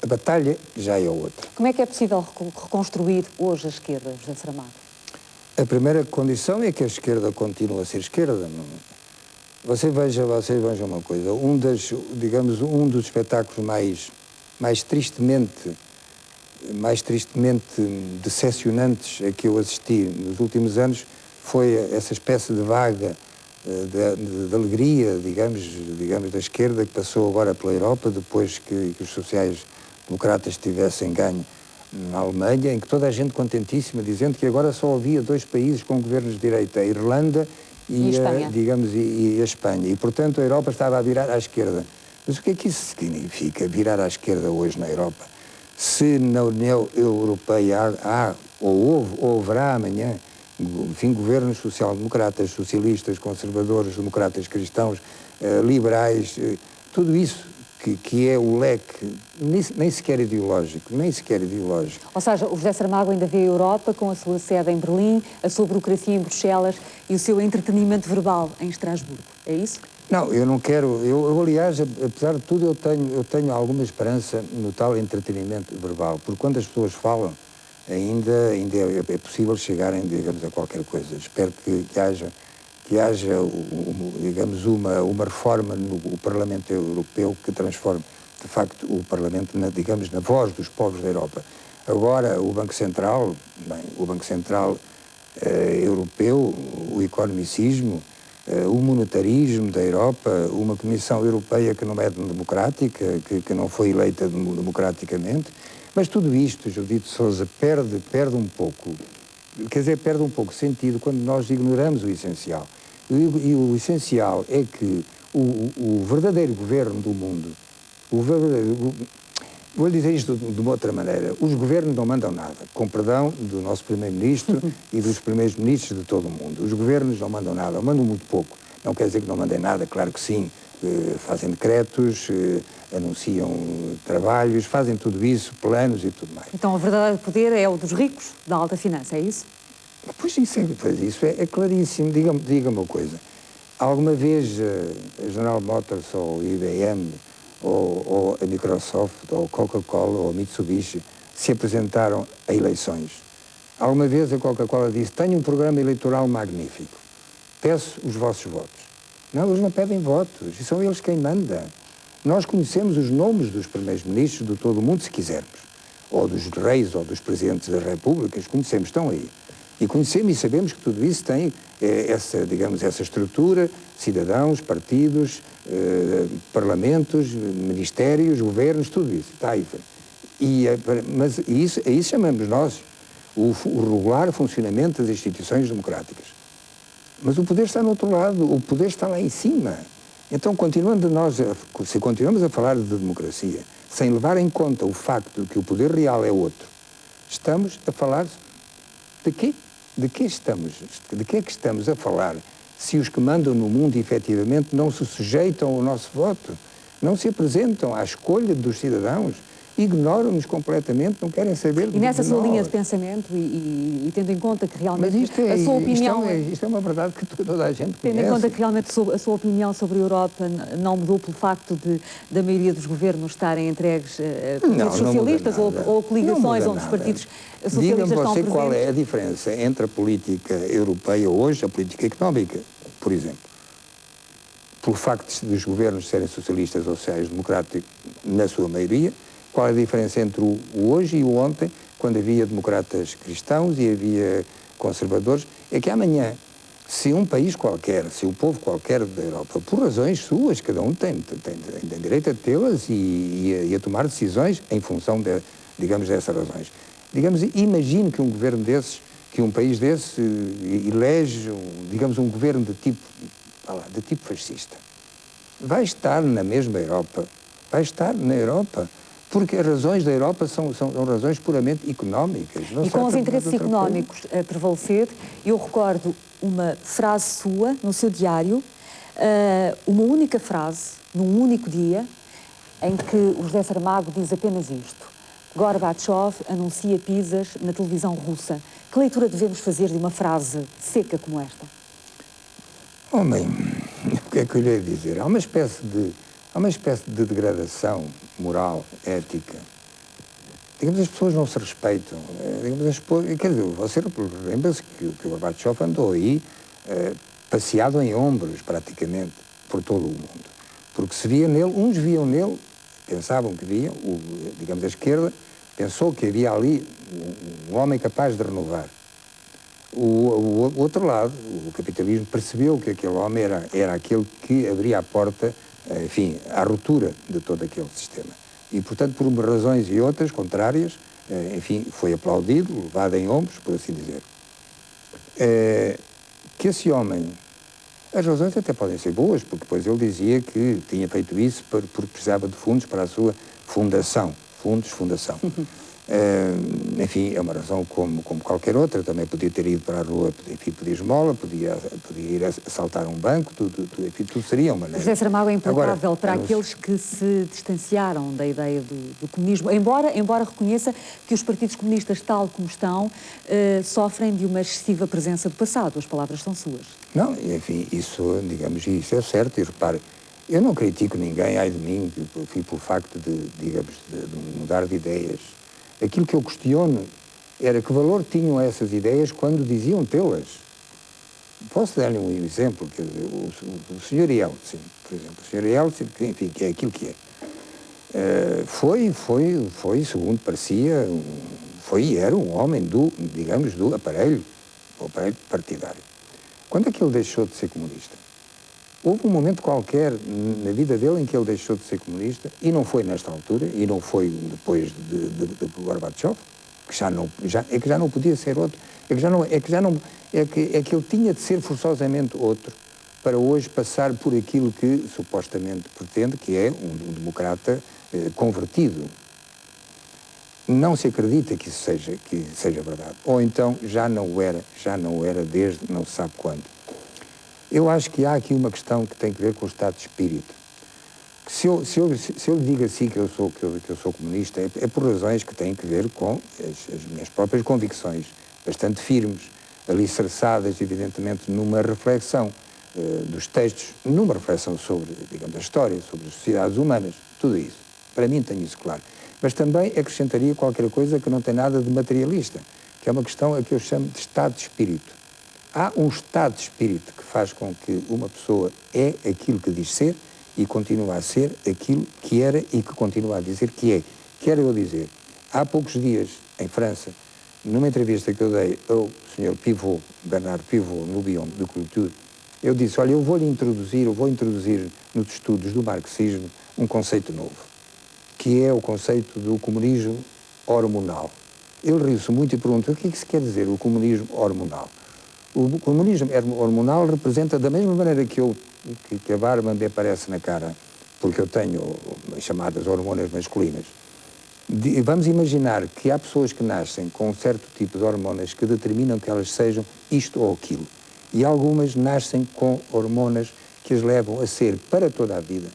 a batalha já é outra. Como é que é possível reconstruir hoje a esquerda, José Saramago? A primeira condição é que a esquerda continue a ser esquerda. Você veja uma coisa, um dos espetáculos mais tristemente decepcionantes a que eu assisti nos últimos anos foi essa espécie de vaga de alegria, digamos, da esquerda, que passou agora pela Europa, depois que os sociais-democratas tivessem ganho na Alemanha, em que toda a gente contentíssima, dizendo que agora só havia dois países com governos de direita, a Irlanda e a Espanha. E, portanto, a Europa estava a virar à esquerda. Mas o que é que isso significa, virar à esquerda hoje na Europa? Se na União Europeia há ou houve, ou haverá amanhã, enfim, governos social-democratas, socialistas, conservadores, democratas cristãos, liberais, tudo isso que é o leque, nem sequer ideológico. Ou seja, o José Saramago ainda vê a Europa com a sua sede em Berlim, a sua burocracia em Bruxelas e o seu entretenimento verbal em Estrasburgo, é isso? Não, eu não quero... Eu, aliás, apesar de tudo, eu tenho alguma esperança no tal entretenimento verbal, porque quando as pessoas falam, ainda é possível chegarem, digamos, a qualquer coisa. Espero que haja digamos, uma reforma no Parlamento Europeu que transforme, de facto, o Parlamento, digamos, na voz dos povos da Europa. Agora, o Banco Central, o Banco Central Europeu, o economicismo, o monetarismo da Europa, uma Comissão Europeia que não é democrática, que não foi eleita democraticamente, mas tudo isto, Judite de Sousa, perde um pouco, quer dizer, perde um pouco sentido quando nós ignoramos o essencial. E o essencial é que o verdadeiro governo do mundo, vou dizer isto de uma outra maneira, os governos não mandam nada, com perdão do nosso primeiro-ministro e dos primeiros ministros de todo o mundo. Os governos não mandam nada, mandam muito pouco. Não quer dizer que não mandem nada, claro que sim. Fazem decretos, anunciam trabalhos, fazem tudo isso, planos e tudo mais. Então, o verdadeiro poder é o dos ricos, da alta finança, é isso? Pois isso é claríssimo. Diga-me uma coisa. Alguma vez a General Motors ou a IBM ou a Microsoft ou a Coca-Cola ou a Mitsubishi se apresentaram a eleições? Alguma vez a Coca-Cola disse: tenho um programa eleitoral magnífico, peço os vossos votos? Não, eles não pedem votos, e são eles quem manda. Nós conhecemos os nomes dos primeiros-ministros de todo o mundo, se quisermos, ou dos reis ou dos presidentes das repúblicas, conhecemos, estão aí. E conhecemos e sabemos que tudo isso tem essa estrutura, cidadãos, partidos, parlamentos, ministérios, governos, tudo isso, está aí. Mas isso chamamos nós o regular funcionamento das instituições democráticas. Mas o poder está no outro lado, o poder está lá em cima. Então, se continuamos a falar de democracia, sem levar em conta o facto de que o poder real é outro, estamos a falar de quê? De que é que estamos a falar se os que mandam no mundo, efetivamente, não se sujeitam ao nosso voto, não se apresentam à escolha dos cidadãos, ignoram-nos completamente, não querem saber de nós. E nessa sua linha de pensamento, e tendo em conta que realmente a sua opinião... Isto é uma verdade que toda a gente conhece. Tendo em conta que realmente a sua opinião sobre a Europa não mudou pelo facto da maioria dos governos estarem entregues a partidos socialistas ou coligações onde os partidos socialistas estão presentes. Qual é a diferença entre a política europeia hoje, a política económica, por exemplo. Pelo facto dos governos serem socialistas ou sociais-democráticos na sua maioria, qual é a diferença entre o hoje e o ontem, quando havia democratas cristãos e havia conservadores? É que amanhã, se um país qualquer, se um povo qualquer da Europa, por razões suas, cada um tem direito a tê-las e a tomar decisões em função, digamos, dessas razões. Digamos, imagine que um governo desses, que um país desse elege, digamos, um governo de tipo fascista. Vai estar na mesma Europa, vai estar na Europa. Porque as razões da Europa são razões puramente económicas. E com os interesses económicos a prevalecer, eu recordo uma frase sua no seu diário, uma única frase, num único dia, em que o José Saramago diz apenas isto: Gorbachev anuncia pizzas na televisão russa. Que leitura devemos fazer de uma frase seca como esta? Homem, o que é que eu lhe ia dizer? Há uma espécie de degradação moral, ética. Digamos, as pessoas não se respeitam. Quer dizer, você lembra-se que o Gorbachev andou aí passeado em ombros, praticamente, por todo o mundo. Porque se via nele, uns viam nele, pensavam que viam, digamos, a esquerda pensou que havia ali um homem capaz de renovar. O outro lado, o capitalismo, percebeu que aquele homem era aquele que abria a porta, enfim, à ruptura de todo aquele sistema. E, portanto, por umas razões e outras contrárias, enfim, foi aplaudido, levado em ombros, por assim dizer. Que esse homem, as razões até podem ser boas, porque depois ele dizia que tinha feito isso porque precisava de fundos para a sua fundação. Fundação. Enfim, é uma razão como qualquer outra. Também podia ter ido para a rua, enfim, pedir esmola, podia ir assaltar um banco, enfim, tudo seria uma maneira. José Saramago é implacável para aqueles que se distanciaram da ideia do comunismo, embora reconheça que os partidos comunistas, tal como estão, sofrem de uma excessiva presença do passado. As palavras são suas. Não, enfim, isso, digamos, isso é certo. E repare, eu não critico ninguém, ai de mim, pelo facto de, digamos, de mudar de ideias. Aquilo que eu questiono era que valor tinham essas ideias quando diziam tê-las. Posso dar-lhe um exemplo? Quer dizer, o Sr. Yeltsin, por exemplo. O Sr. Yeltsin, que, enfim, que é aquilo que é. Foi, segundo parecia, era um homem do, digamos, do aparelho partidário. Quando é que ele deixou de ser comunista? Houve um momento qualquer na vida dele em que ele deixou de ser comunista, e não foi nesta altura, e não foi depois de Gorbachev, que já não podia ser outro, é que ele tinha de ser forçosamente outro para hoje passar por aquilo que supostamente pretende, que é um democrata convertido. Não se acredita que isso seja verdade. Ou então já não era desde não se sabe quando. Eu acho que há aqui uma questão que tem que ver com o estado de espírito. Se eu digo assim que eu sou comunista, é por razões que têm que ver com as minhas próprias convicções, bastante firmes, alicerçadas, evidentemente, numa reflexão dos textos, numa reflexão sobre, digamos, a história, sobre as sociedades humanas, tudo isso. Para mim tenho isso claro. Mas também acrescentaria qualquer coisa que não tem nada de materialista, que é uma questão a que eu chamo de estado de espírito. Há um estado de espírito que faz com que uma pessoa é aquilo que diz ser e continua a ser aquilo que era e que continua a dizer que é. Quero eu dizer, há poucos dias, em França, numa entrevista que eu dei ao Sr. Pivot, Bernard Pivot, no Lyon de Culture, eu disse, olha, eu vou introduzir nos estudos do marxismo um conceito novo, que é o conceito do comunismo hormonal. Ele riu-se muito e perguntou, o que é que se quer dizer o comunismo hormonal? O comunismo hormonal representa, da mesma maneira que a barba me aparece na cara, porque eu tenho as chamadas hormonas masculinas, vamos imaginar que há pessoas que nascem com um certo tipo de hormonas que determinam que elas sejam isto ou aquilo. E algumas nascem com hormonas que as levam a ser para toda a vida,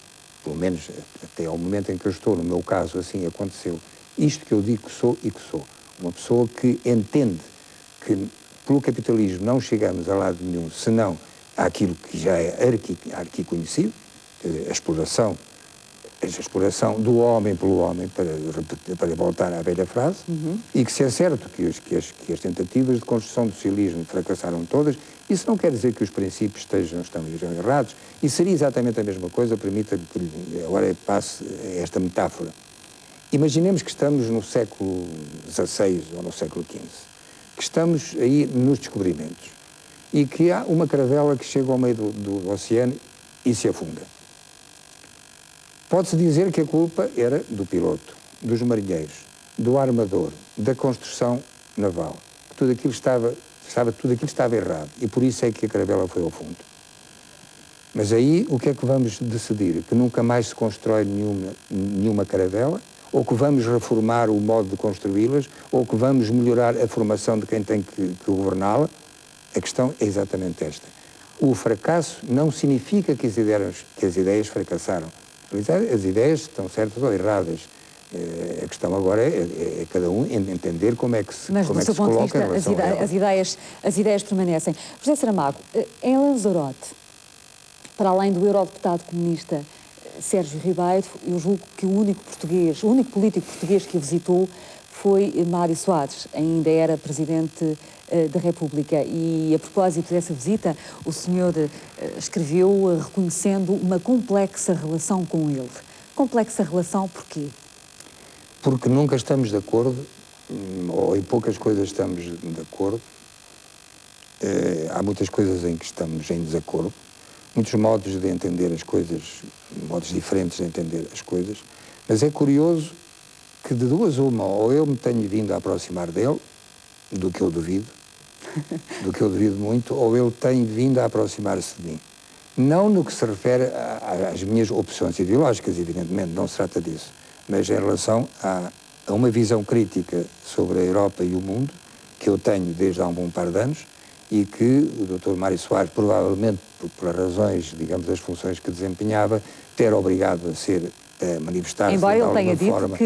pelo menos até ao momento em que eu estou, no meu caso assim aconteceu, isto que eu digo que sou e que sou. Uma pessoa que entende que pelo capitalismo não chegamos a lado nenhum, senão àquilo que já é arquiconhecido, a exploração do homem pelo homem, para voltar à velha frase, e que se é certo que as tentativas de construção do socialismo fracassaram todas, isso não quer dizer que os princípios estão errados, e seria exatamente a mesma coisa, permita-me que agora passe esta metáfora. Imaginemos que estamos no século XVI ou no século XV, que estamos aí nos descobrimentos, e que há uma caravela que chega ao meio do oceano e se afunda. Pode-se dizer que a culpa era do piloto, dos marinheiros, do armador, da construção naval, que tudo aquilo estava errado, e por isso é que a caravela foi ao fundo. Mas aí o que é que vamos decidir? Que nunca mais se constrói nenhuma caravela? Ou que vamos reformar o modo de construí-las? Ou que vamos melhorar a formação de quem tem que governá-la? A questão é exatamente esta. O fracasso não significa que as ideias fracassaram. As ideias estão certas ou erradas. A questão agora é cada um entender como é que se coloca. Mas, do seu ponto de vista, as ideias permanecem. José Saramago, em Lanzarote, para além do eurodeputado comunista Sérgio Ribeiro, eu julgo que o único político português que o visitou foi Mário Soares, ainda era Presidente da República. E, a propósito dessa visita, o senhor escreveu reconhecendo uma complexa relação com ele. Complexa relação porquê? Porque nunca estamos de acordo, ou em poucas coisas estamos de acordo. Há muitas coisas em que estamos em desacordo, muitos modos de entender as coisas, modos diferentes de entender as coisas, mas é curioso que de duas uma, ou eu me tenho vindo a aproximar dele, do que eu duvido muito, ou ele tem vindo a aproximar-se de mim. Não no que se refere às minhas opções ideológicas, evidentemente, não se trata disso, mas em relação a uma visão crítica sobre a Europa e o mundo, que eu tenho desde há um bom par de anos, e que o Dr. Mário Soares, provavelmente por razões, digamos, das funções que desempenhava, ter obrigado a manifestar-se de alguma forma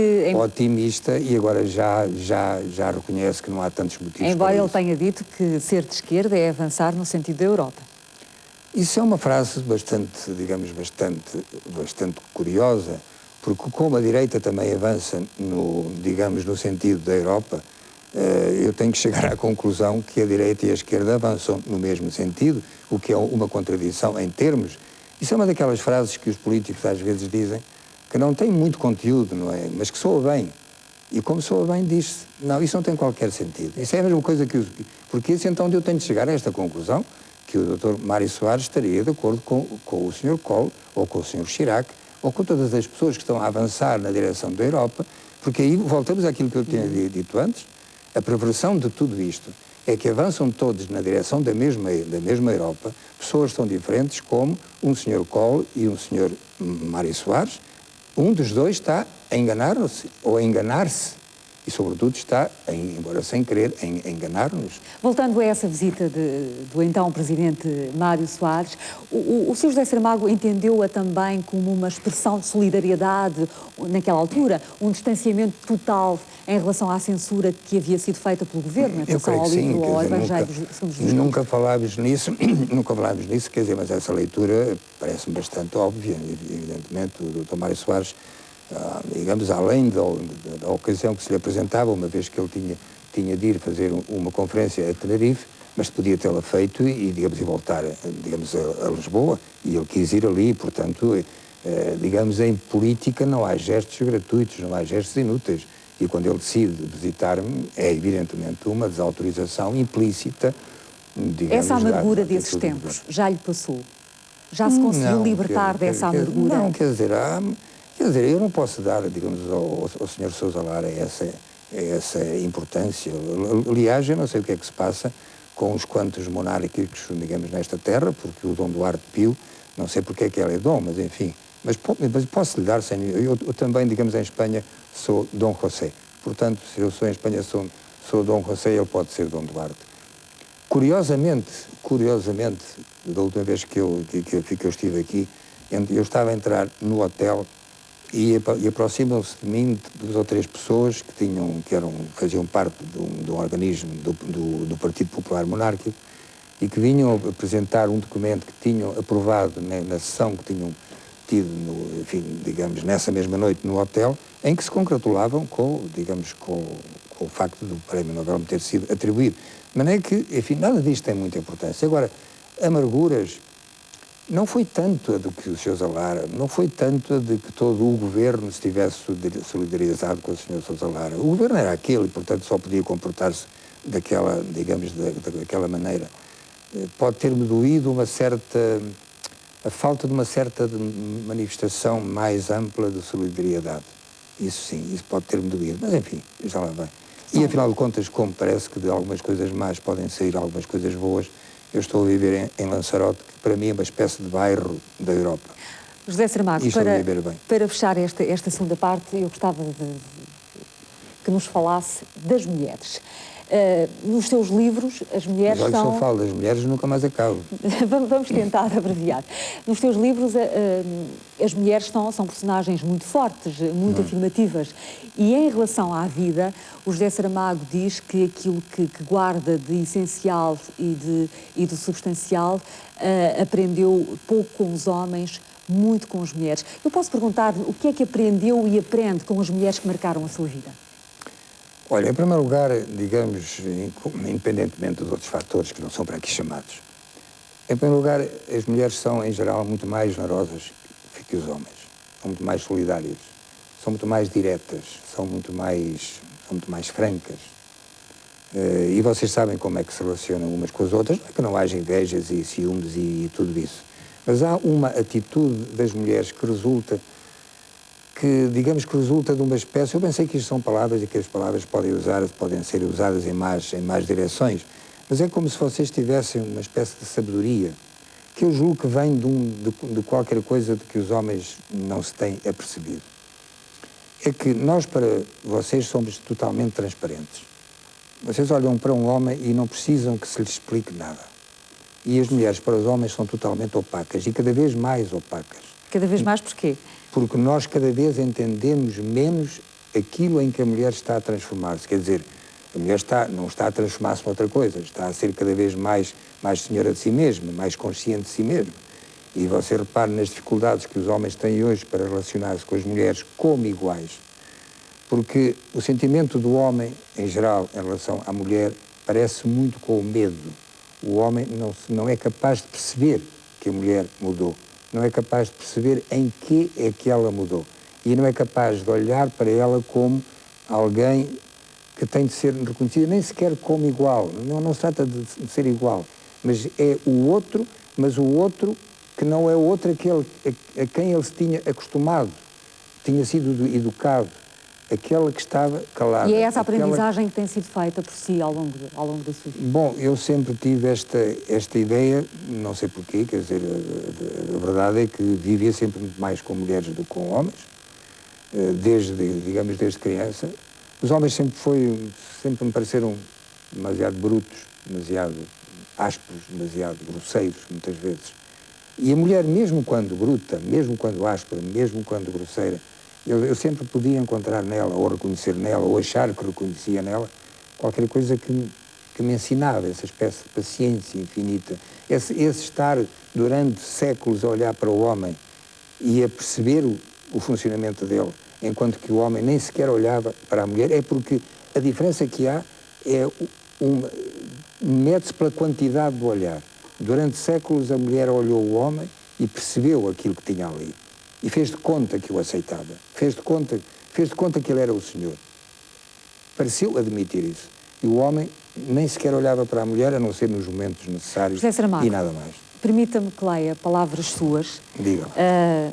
otimista, e agora já reconhece que não há tantos motivos. Embora ele tenha dito que ser de esquerda é avançar no sentido da Europa. Isso é uma frase bastante, digamos, bastante curiosa, porque como a direita também avança, digamos, no sentido da Europa, eu tenho que chegar à conclusão que a direita e a esquerda avançam no mesmo sentido, o que é uma contradição em termos. Isso é uma daquelas frases que os políticos às vezes dizem, que não tem muito conteúdo, não é? Mas que soa bem. E como soa bem, diz-se, não, isso não tem qualquer sentido. Isso é a mesma coisa que porque isso então eu tenho de chegar a esta conclusão, que o Dr. Mário Soares estaria de acordo com o Sr. Kohl, ou com o Sr. Chirac, ou com todas as pessoas que estão a avançar na direção da Europa, porque aí voltamos àquilo que eu tinha dito antes, a perversão de tudo isto é que avançam todos na direção da mesma Europa, pessoas tão diferentes como um Sr. Kohl e um Sr. Mário Soares. Um dos dois está a enganar-se ou a enganar-se e, sobretudo, está, embora sem querer, a enganar-nos. Voltando a essa visita do então Presidente Mário Soares, o Sr. José Saramago entendeu-a também como uma expressão de solidariedade naquela altura, um distanciamento total em relação à censura que havia sido feita pelo Governo, em relação ao livro, ao Evangelho segundo Jesus. Nunca falámos nisso, quer dizer, mas essa leitura parece-me bastante óbvia. Evidentemente, o Dr. Mário Soares, digamos, além da ocasião que se lhe apresentava, uma vez que ele tinha de ir fazer uma conferência a Tenerife, mas podia tê-la feito e, digamos, voltar, digamos, a Lisboa, e ele quis ir ali, portanto, digamos, em política não há gestos gratuitos, não há gestos inúteis. E quando ele decide visitar-me, é evidentemente uma desautorização implícita, digamos... Essa amargura desses tempos já lhe passou? Já se conseguiu libertar dessa amargura? Não, quer dizer, eu não posso dar, digamos, ao Sr. Sousa Lara essa importância. Aliás, eu não sei o que é que se passa com os quantos monárquicos, digamos, nesta terra, porque o Dom Duarte Pio, não sei porque é que ele é Dom, mas enfim... Mas posso lhe dar, eu também, digamos, em Espanha sou Dom José. Portanto, se eu sou em Espanha, sou Dom José, ele pode ser Dom Duarte. Curiosamente, da última vez que eu estive aqui, eu estava a entrar no hotel e aproximam-se de mim 2 ou 3 pessoas que faziam parte de um organismo do Partido Popular Monárquico e que vinham apresentar um documento que tinham aprovado na sessão que tinham tido, enfim, digamos, nessa mesma noite no hotel, em que se congratulavam com o facto do Prémio Nobel me ter sido atribuído. De maneira que, enfim, nada disto tem muita importância. Agora, amarguras, não foi tanto a do que o Sr. Sousa, não foi tanto a de que todo o governo estivesse solidarizado com o Sr. Sousa. O governo era aquele e, portanto, só podia comportar-se daquela, digamos, daquela maneira. Pode ter-me doído a falta de uma certa manifestação mais ampla de solidariedade. Isso sim, isso pode ter-me doído, mas enfim, já lá vai. E afinal de contas, como parece que de algumas coisas más podem sair algumas coisas boas, eu estou a viver em Lanzarote, que para mim é uma espécie de bairro da Europa. José Saramago, para fechar esta segunda parte, eu gostava que nos falasse das mulheres. Nos seus livros, as mulheres são... Mas olha, se eu falo das mulheres, nunca mais acabo. Vamos tentar abreviar. Nos seus livros, as mulheres são personagens muito fortes, muito afirmativas. E em relação à vida, o José Saramago diz que aquilo que guarda de essencial e de substancial aprendeu pouco com os homens, muito com as mulheres. Eu posso perguntar-lhe o que é que aprendeu e aprende com as mulheres que marcaram a sua vida? Olha, em primeiro lugar, digamos, independentemente dos outros fatores que não são para aqui chamados, em primeiro lugar, as mulheres são, em geral, muito mais generosas que os homens, são muito mais solidárias, são muito mais diretas, são muito mais francas. E vocês sabem como é que se relacionam umas com as outras, não é que não haja invejas e ciúmes e tudo isso. Mas há uma atitude das mulheres que resulta de uma espécie... Eu pensei que isto são palavras e que as palavras podem ser usadas em mais direções, mas é como se vocês tivessem uma espécie de sabedoria, que eu julgo que vem de qualquer coisa de que os homens não se têm apercebido. É que nós, para vocês, somos totalmente transparentes. Vocês olham para um homem e não precisam que se lhes explique nada. E as mulheres, para os homens, são totalmente opacas e cada vez mais opacas. Cada vez mais porquê? Porque nós cada vez entendemos menos aquilo em que a mulher está a transformar-se. Quer dizer, a mulher não está a transformar-se noutra coisa, está a ser cada vez mais mais senhora de si mesma, mais consciente de si mesma. E você repara nas dificuldades que os homens têm hoje para relacionar-se com as mulheres como iguais, porque o sentimento do homem, em geral, em relação à mulher, parece muito com o medo. O homem não é capaz de perceber que a mulher mudou, não é capaz de perceber em que é que ela mudou, e não é capaz de olhar para ela como alguém que tem de ser reconhecido, nem sequer como igual. Não se trata de ser igual, mas é o outro, mas o outro que não é o outro a quem ele se tinha acostumado, tinha sido educado, aquela que estava calada. E é essa aprendizagem que tem sido feita por si ao longo da sua vida? Bom, eu sempre tive esta ideia, não sei porquê, quer dizer, a verdade é que vivia sempre muito mais com mulheres do que com homens, desde criança. Os homens sempre me pareceram demasiado brutos, demasiado ásperos, demasiado grosseiros, muitas vezes. E a mulher, mesmo quando bruta, mesmo quando áspera, mesmo quando grosseira, eu sempre podia encontrar nela, ou reconhecer nela, ou achar que reconhecia nela, qualquer coisa que me ensinava, essa espécie de paciência infinita, esse estar durante séculos a olhar para o homem e a perceber o funcionamento dele, enquanto que o homem nem sequer olhava para a mulher, é porque a diferença que há é mede-se pela quantidade do olhar. Durante séculos a mulher olhou o homem e percebeu aquilo que tinha ali. E fez de conta que o aceitava. Fez de conta que ele era o senhor. Pareceu admitir isso. E o homem nem sequer olhava para a mulher, a não ser nos momentos necessários e nada mais. Permita-me que leia palavras suas,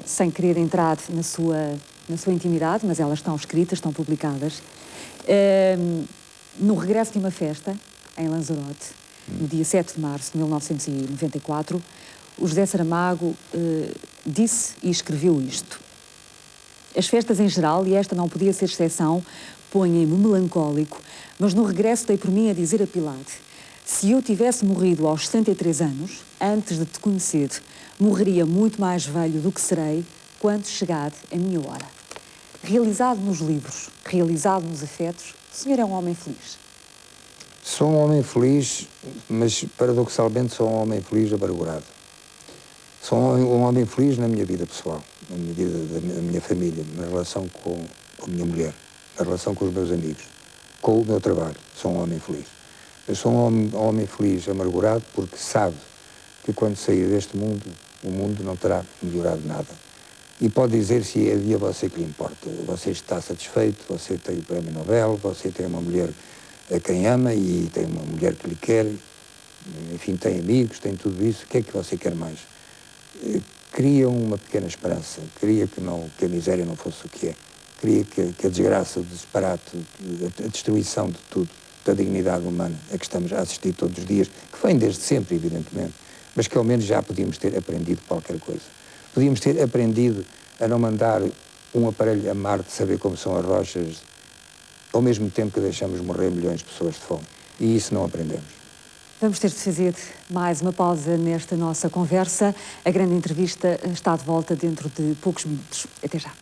sem querer entrar na sua intimidade, mas elas estão escritas, estão publicadas. No regresso de uma festa, em Lanzarote, no dia 7 de março de 1994, o José Saramago disse e escreveu isto. As festas em geral, e esta não podia ser exceção, põem-me melancólico, mas no regresso dei por mim a dizer a Pilar: se eu tivesse morrido aos 63 anos, antes de te conhecer, morreria muito mais velho do que serei quando chegar a minha hora. Realizado nos livros, realizado nos afetos, o senhor é um homem feliz. Sou um homem feliz, mas paradoxalmente sou um homem feliz amargurado. Sou um homem feliz na minha vida pessoal, na minha vida da minha família, na relação com a minha mulher, na relação com os meus amigos, com o meu trabalho. Sou um homem feliz. Eu sou um homem feliz amargurado porque sabe que quando sair deste mundo, o mundo não terá melhorado nada. E pode dizer se é a você que lhe importa. Você está satisfeito, você tem o prémio Nobel, você tem uma mulher a quem ama e tem uma mulher que lhe quer, enfim, tem amigos, tem tudo isso. O que é que você quer mais? Queria uma pequena esperança, queria que a miséria não fosse o que é, queria que a desgraça, o disparate, a destruição de tudo, da dignidade humana a que estamos a assistir todos os dias, que vem desde sempre, evidentemente, mas que ao menos já podíamos ter aprendido qualquer coisa. Podíamos ter aprendido a não mandar um aparelho a Marte saber como são as rochas, ao mesmo tempo que deixamos morrer milhões de pessoas de fome. E isso não aprendemos. Vamos ter de fazer mais uma pausa nesta nossa conversa. A grande entrevista está de volta dentro de poucos minutos. Até já.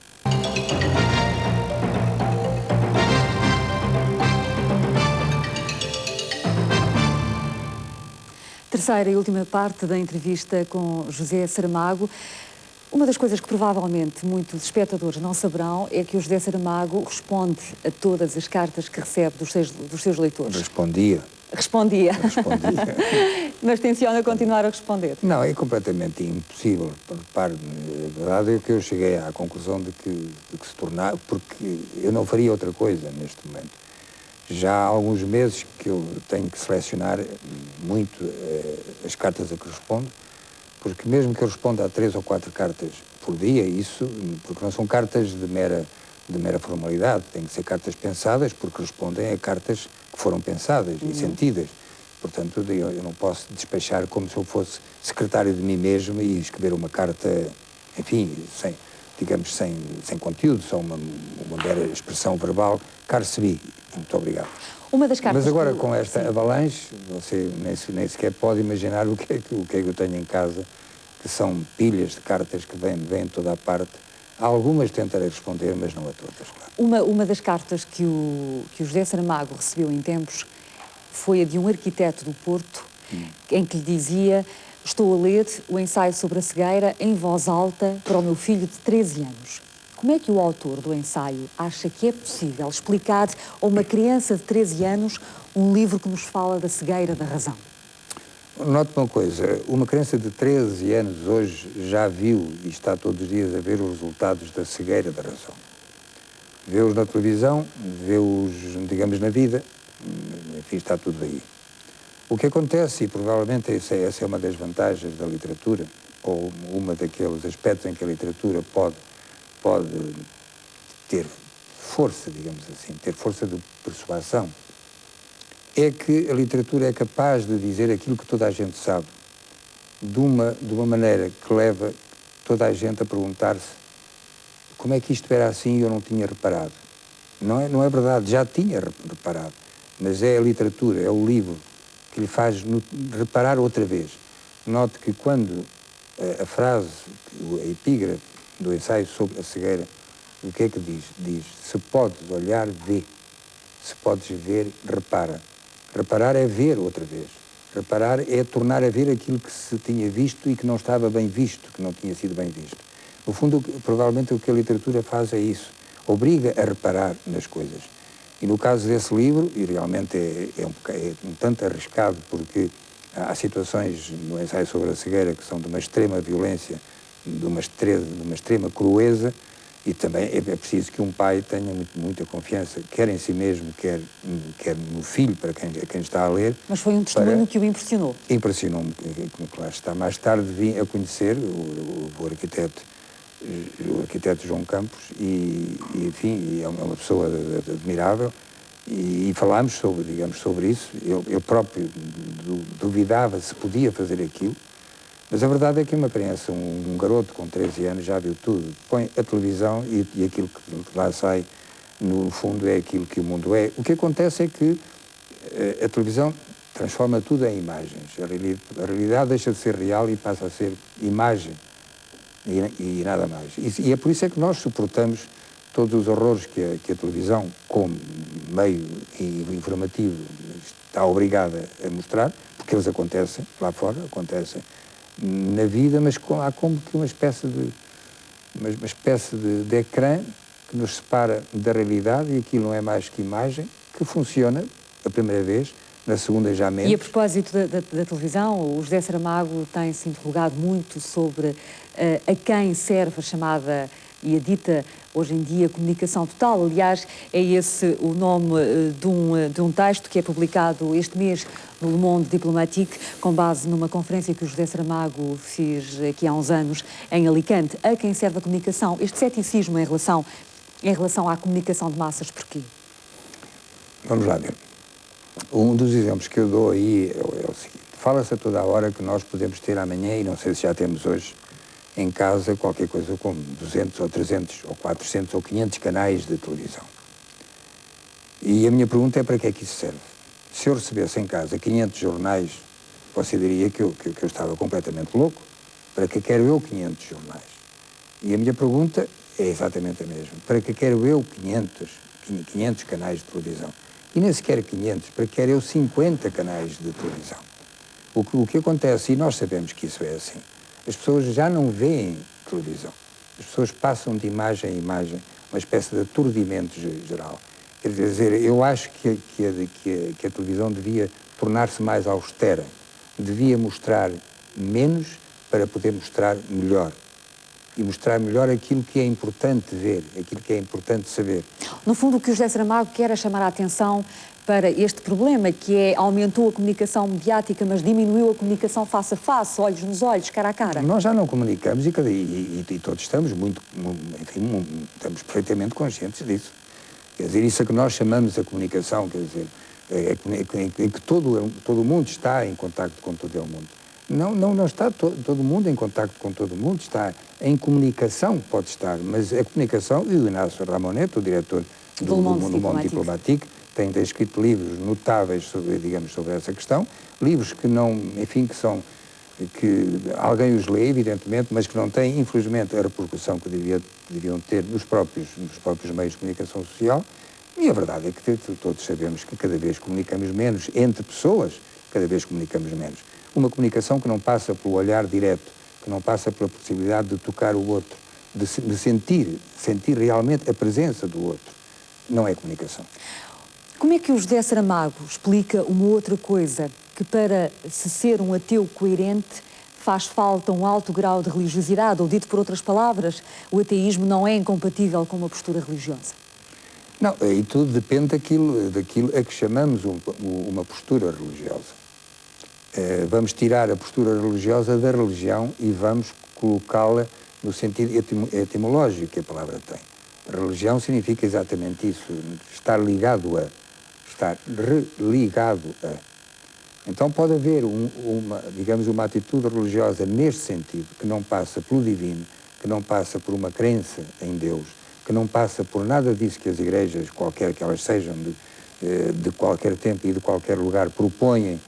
Terceira e última parte da entrevista com José Saramago. Uma das coisas que provavelmente muitos espectadores não saberão é que o José Saramago responde a todas as cartas que recebe dos seus leitores. Respondia. Mas tenciona continuar a responder? Não, é completamente impossível. Repare, a verdade é que eu cheguei à conclusão de que se tornar, porque eu não faria outra coisa neste momento. Já há alguns meses que eu tenho que selecionar muito as cartas a que respondo, porque mesmo que eu responda a 3 ou 4 cartas por dia, isso, porque não são cartas de mera formalidade, têm que ser cartas pensadas, porque respondem a cartas que foram pensadas e sentidas. Portanto, eu não posso despachar como se eu fosse secretário de mim mesmo e escrever uma carta, enfim, sem conteúdo, só uma mera expressão verbal. Cá recebi, muito obrigado. Uma das cartas. Mas agora, com esta avalanche, você nem sequer pode imaginar o que é que eu tenho em casa, que são pilhas de cartas que vêm de toda a parte. Algumas tentarei responder, mas não a todas, claro. Uma das cartas que o José Saramago recebeu em tempos foi a de um arquiteto do Porto em que lhe dizia: estou a ler o ensaio sobre a cegueira em voz alta para o meu filho de 13 anos. Como é que o autor do ensaio acha que é possível explicar a uma criança de 13 anos um livro que nos fala da cegueira da razão? Note uma coisa, uma criança de 13 anos hoje já viu e está todos os dias a ver os resultados da cegueira da razão. Vê-os na televisão, vê-os, digamos, na vida, enfim, está tudo aí. O que acontece, e provavelmente essa é uma das vantagens da literatura, ou uma daqueles aspectos em que a literatura pode ter força, digamos assim, ter força de persuasão, é que a literatura é capaz de dizer aquilo que toda a gente sabe, de uma maneira que leva toda a gente a perguntar-se como é que isto era assim e eu não tinha reparado. Não é verdade, já tinha reparado, mas é a literatura, é o livro que lhe faz reparar outra vez. Note que quando a frase, a epígrafe do ensaio sobre a cegueira, o que é que diz? Diz: se podes olhar, vê. Se podes ver, repara. Reparar é ver outra vez. Reparar é tornar a ver aquilo que se tinha visto e que não estava bem visto, que não tinha sido bem visto. No fundo, provavelmente o que a literatura faz é isso. Obriga a reparar nas coisas. E no caso desse livro, e realmente é um tanto arriscado, porque há situações no ensaio sobre a cegueira que são de uma extrema violência, de uma extrema crueza, e também é preciso que um pai tenha muita confiança, quer em si mesmo, quer no filho, para quem está a ler. Mas foi um testemunho que o impressionou. Impressionou-me, claro está. Mais tarde vim a conhecer o arquiteto João Campos, e enfim, é uma pessoa admirável, e falámos sobre isso. Ele próprio duvidava se podia fazer aquilo. Mas a verdade é que uma criança, um garoto com 13 anos, já viu tudo. Põe a televisão e aquilo que lá sai, no fundo, é aquilo que o mundo é. O que acontece é que a televisão transforma tudo em imagens. A realidade deixa de ser real e passa a ser imagem e nada mais. E é por isso é que nós suportamos todos os horrores que a televisão, como meio informativo, está obrigada a mostrar, porque eles acontecem lá fora, acontecem na vida, mas há como que uma espécie de ecrã que nos separa da realidade, e aquilo não é mais que imagem, que funciona a primeira vez, na segunda já menos. E a propósito da televisão, o José Saramago tem-se interrogado muito sobre a quem serve a chamada e a dita hoje em dia comunicação total. Aliás, é esse o nome de um texto que é publicado este mês no Le Monde Diplomatique, com base numa conferência que o José Saramago fez aqui há uns anos em Alicante. A quem serve a comunicação? Este ceticismo em relação à comunicação de massas, porquê? Vamos lá ver. Um dos exemplos que eu dou aí é o seguinte: fala-se a toda a hora que nós podemos ter amanhã, e não sei se já temos hoje, em casa qualquer coisa como 200 ou 300 ou 400 ou 500 canais de televisão. E a minha pergunta é: para que é que isso serve? Se eu recebesse em casa 500 jornais, você diria que eu estava completamente louco. Para que quero eu 500 jornais? E a minha pergunta é exatamente a mesma: para que quero eu 500 canais de televisão? E nem sequer 500, para que quero eu 50 canais de televisão? O que acontece, e nós sabemos que isso é assim, as pessoas já não veem televisão. As pessoas passam de imagem a imagem, uma espécie de aturdimento geral. Quer dizer, eu acho que a televisão devia tornar-se mais austera, devia mostrar menos para poder mostrar melhor. E mostrar melhor aquilo que é importante ver, aquilo que é importante saber. No fundo, o que o José Saramago quer é chamar a atenção para este problema, que é: aumentou a comunicação mediática, mas diminuiu a comunicação face a face, olhos nos olhos, cara a cara. Nós já não comunicamos e todos estamos estamos perfeitamente conscientes disso. Quer dizer, isso é que nós chamamos a comunicação, quer dizer, é que todo mundo está em contacto com todo o mundo. Não está todo mundo em contacto com todo mundo, está em comunicação, pode estar, mas a comunicação, e o Inácio Ramonet, o diretor do Monde Diplomatique, tem escrito livros notáveis sobre essa questão, livros que que alguém os lê, evidentemente, mas que não têm, infelizmente, a repercussão que deviam ter nos próprios meios de comunicação social. E a verdade é que todos sabemos que cada vez comunicamos menos entre pessoas cada vez comunicamos menos. Uma comunicação que não passa pelo olhar direto, que não passa pela possibilidade de tocar o outro, de sentir realmente a presença do outro, não é comunicação. Como é que o José Saramago explica uma outra coisa, que para se ser um ateu coerente faz falta um alto grau de religiosidade, ou dito por outras palavras, o ateísmo não é incompatível com uma postura religiosa? Não, e tudo depende daquilo a que chamamos uma postura religiosa. Vamos tirar a postura religiosa da religião e vamos colocá-la no sentido etimológico que a palavra tem. Religião significa exatamente isso, estar ligado a, estar religado a. Então pode haver digamos, uma atitude religiosa neste sentido, que não passa pelo divino, que não passa por uma crença em Deus, que não passa por nada disso que as igrejas, qualquer que elas sejam, de qualquer tempo e de qualquer lugar, propõem,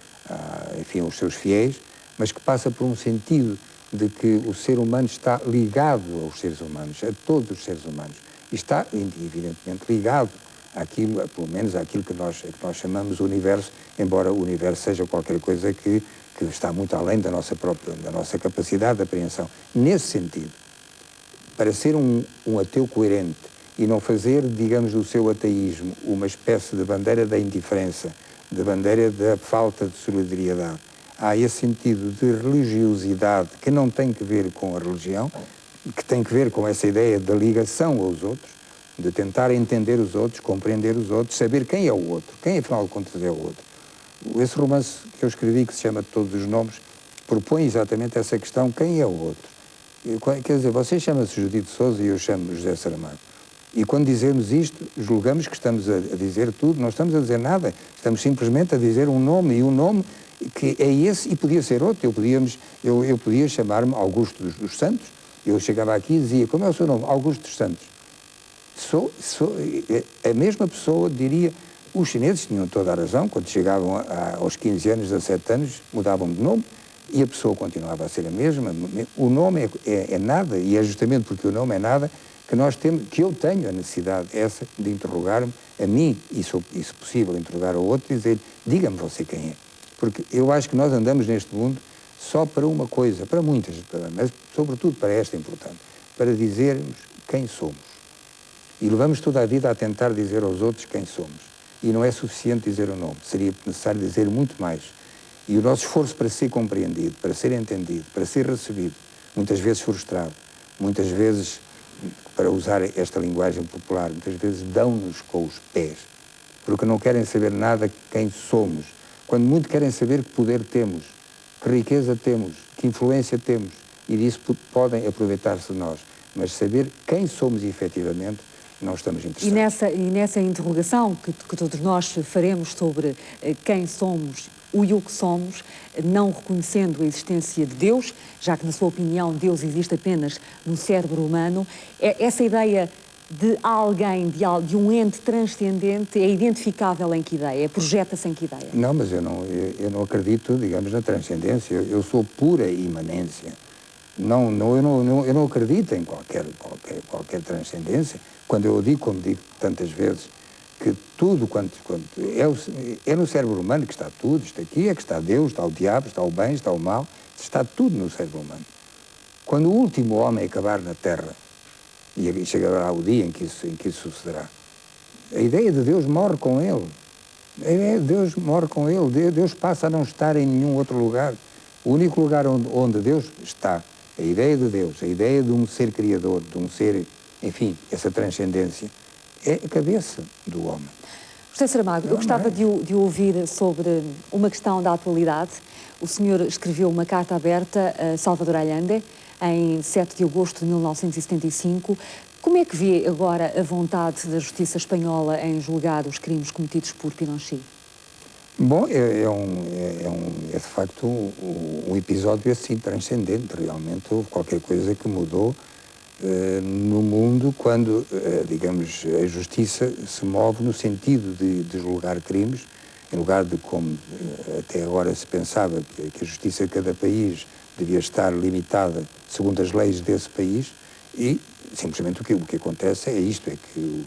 enfim, aos seus fiéis, mas que passa por um sentido de que o ser humano está ligado aos seres humanos, a todos os seres humanos, e está, evidentemente, ligado àquilo, pelo menos àquilo que nós chamamos o universo, embora o universo seja qualquer coisa que está muito além da nossa capacidade de apreensão. Nesse sentido, para ser um ateu coerente e não fazer, digamos, do seu ateísmo uma espécie de bandeira da indiferença, de bandeira da falta de solidariedade, há esse sentido de religiosidade que não tem que ver com a religião, que tem que ver com essa ideia da ligação aos outros, de tentar entender os outros, compreender os outros, saber quem é o outro, quem afinal de contas é o outro. Esse romance que eu escrevi, que se chama Todos os Nomes, propõe exatamente essa questão, quem é o outro? Quer dizer, você chama-se Judite Sousa e eu chamo-me José Saramago. E quando dizemos isto, julgamos que estamos a dizer tudo, não estamos a dizer nada, estamos simplesmente a dizer um nome, e um nome que é esse e podia ser outro. Eu podia chamar-me Augusto dos Santos, eu chegava aqui e dizia, como é o seu nome? Augusto dos Santos. A mesma pessoa diria, os chineses tinham toda a razão, quando chegavam aos 15 anos, 17 anos, mudavam de nome, e a pessoa continuava a ser a mesma. O nome é nada, e é justamente porque o nome é nada que eu tenho a necessidade essa de interrogar-me a mim, e se possível interrogar ao outro e dizer, diga-me você quem é. Porque eu acho que nós andamos neste mundo só para uma coisa, para muitas, mas sobretudo para esta importante, para dizermos quem somos. E levamos toda a vida a tentar dizer aos outros quem somos. E não é suficiente dizer o nome, seria necessário dizer muito mais. E o nosso esforço para ser compreendido, para ser entendido, para ser recebido, muitas vezes frustrado, muitas vezes, para usar esta linguagem popular, muitas vezes dão-nos com os pés, porque não querem saber nada quem somos, quando muito querem saber que poder temos, que riqueza temos, que influência temos, e disso podem aproveitar-se de nós. Mas saber quem somos efetivamente, não estamos interessados. E nessa interrogação que todos nós faremos sobre quem somos e o que somos, não reconhecendo a existência de Deus, já que, na sua opinião, Deus existe apenas no cérebro humano, essa ideia de alguém, de um ente transcendente, é identificável em que ideia? Projeta-se em que ideia? Não, mas eu não acredito, digamos, na transcendência. Eu sou pura imanência. Eu não acredito em qualquer transcendência. Quando eu digo, como digo tantas vezes, que tudo quanto é no cérebro humano que está tudo, isto aqui é que está Deus, está o diabo, está o bem, está o mal, está tudo no cérebro humano. Quando o último homem acabar na Terra, e chegará o dia em que isso sucederá, a ideia de Deus morre com ele. A ideia de Deus morre com ele. Deus passa a não estar em nenhum outro lugar. O único lugar onde Deus está, a ideia de Deus, a ideia de um ser criador, de um ser, enfim, essa transcendência, é a cabeça do homem. José Saramago, eu gostava de ouvir sobre uma questão da atualidade. O senhor escreveu uma carta aberta a Salvador Allende em 7 de agosto de 1975. Como é que vê agora a vontade da justiça espanhola em julgar os crimes cometidos por Pinochet? Bom, é de facto um episódio assim transcendente. Realmente houve qualquer coisa que mudou no mundo quando, digamos, a justiça se move no sentido de julgar crimes, em lugar de como até agora se pensava que a justiça de cada país devia estar limitada segundo as leis desse país, e simplesmente o que acontece é isto, é que,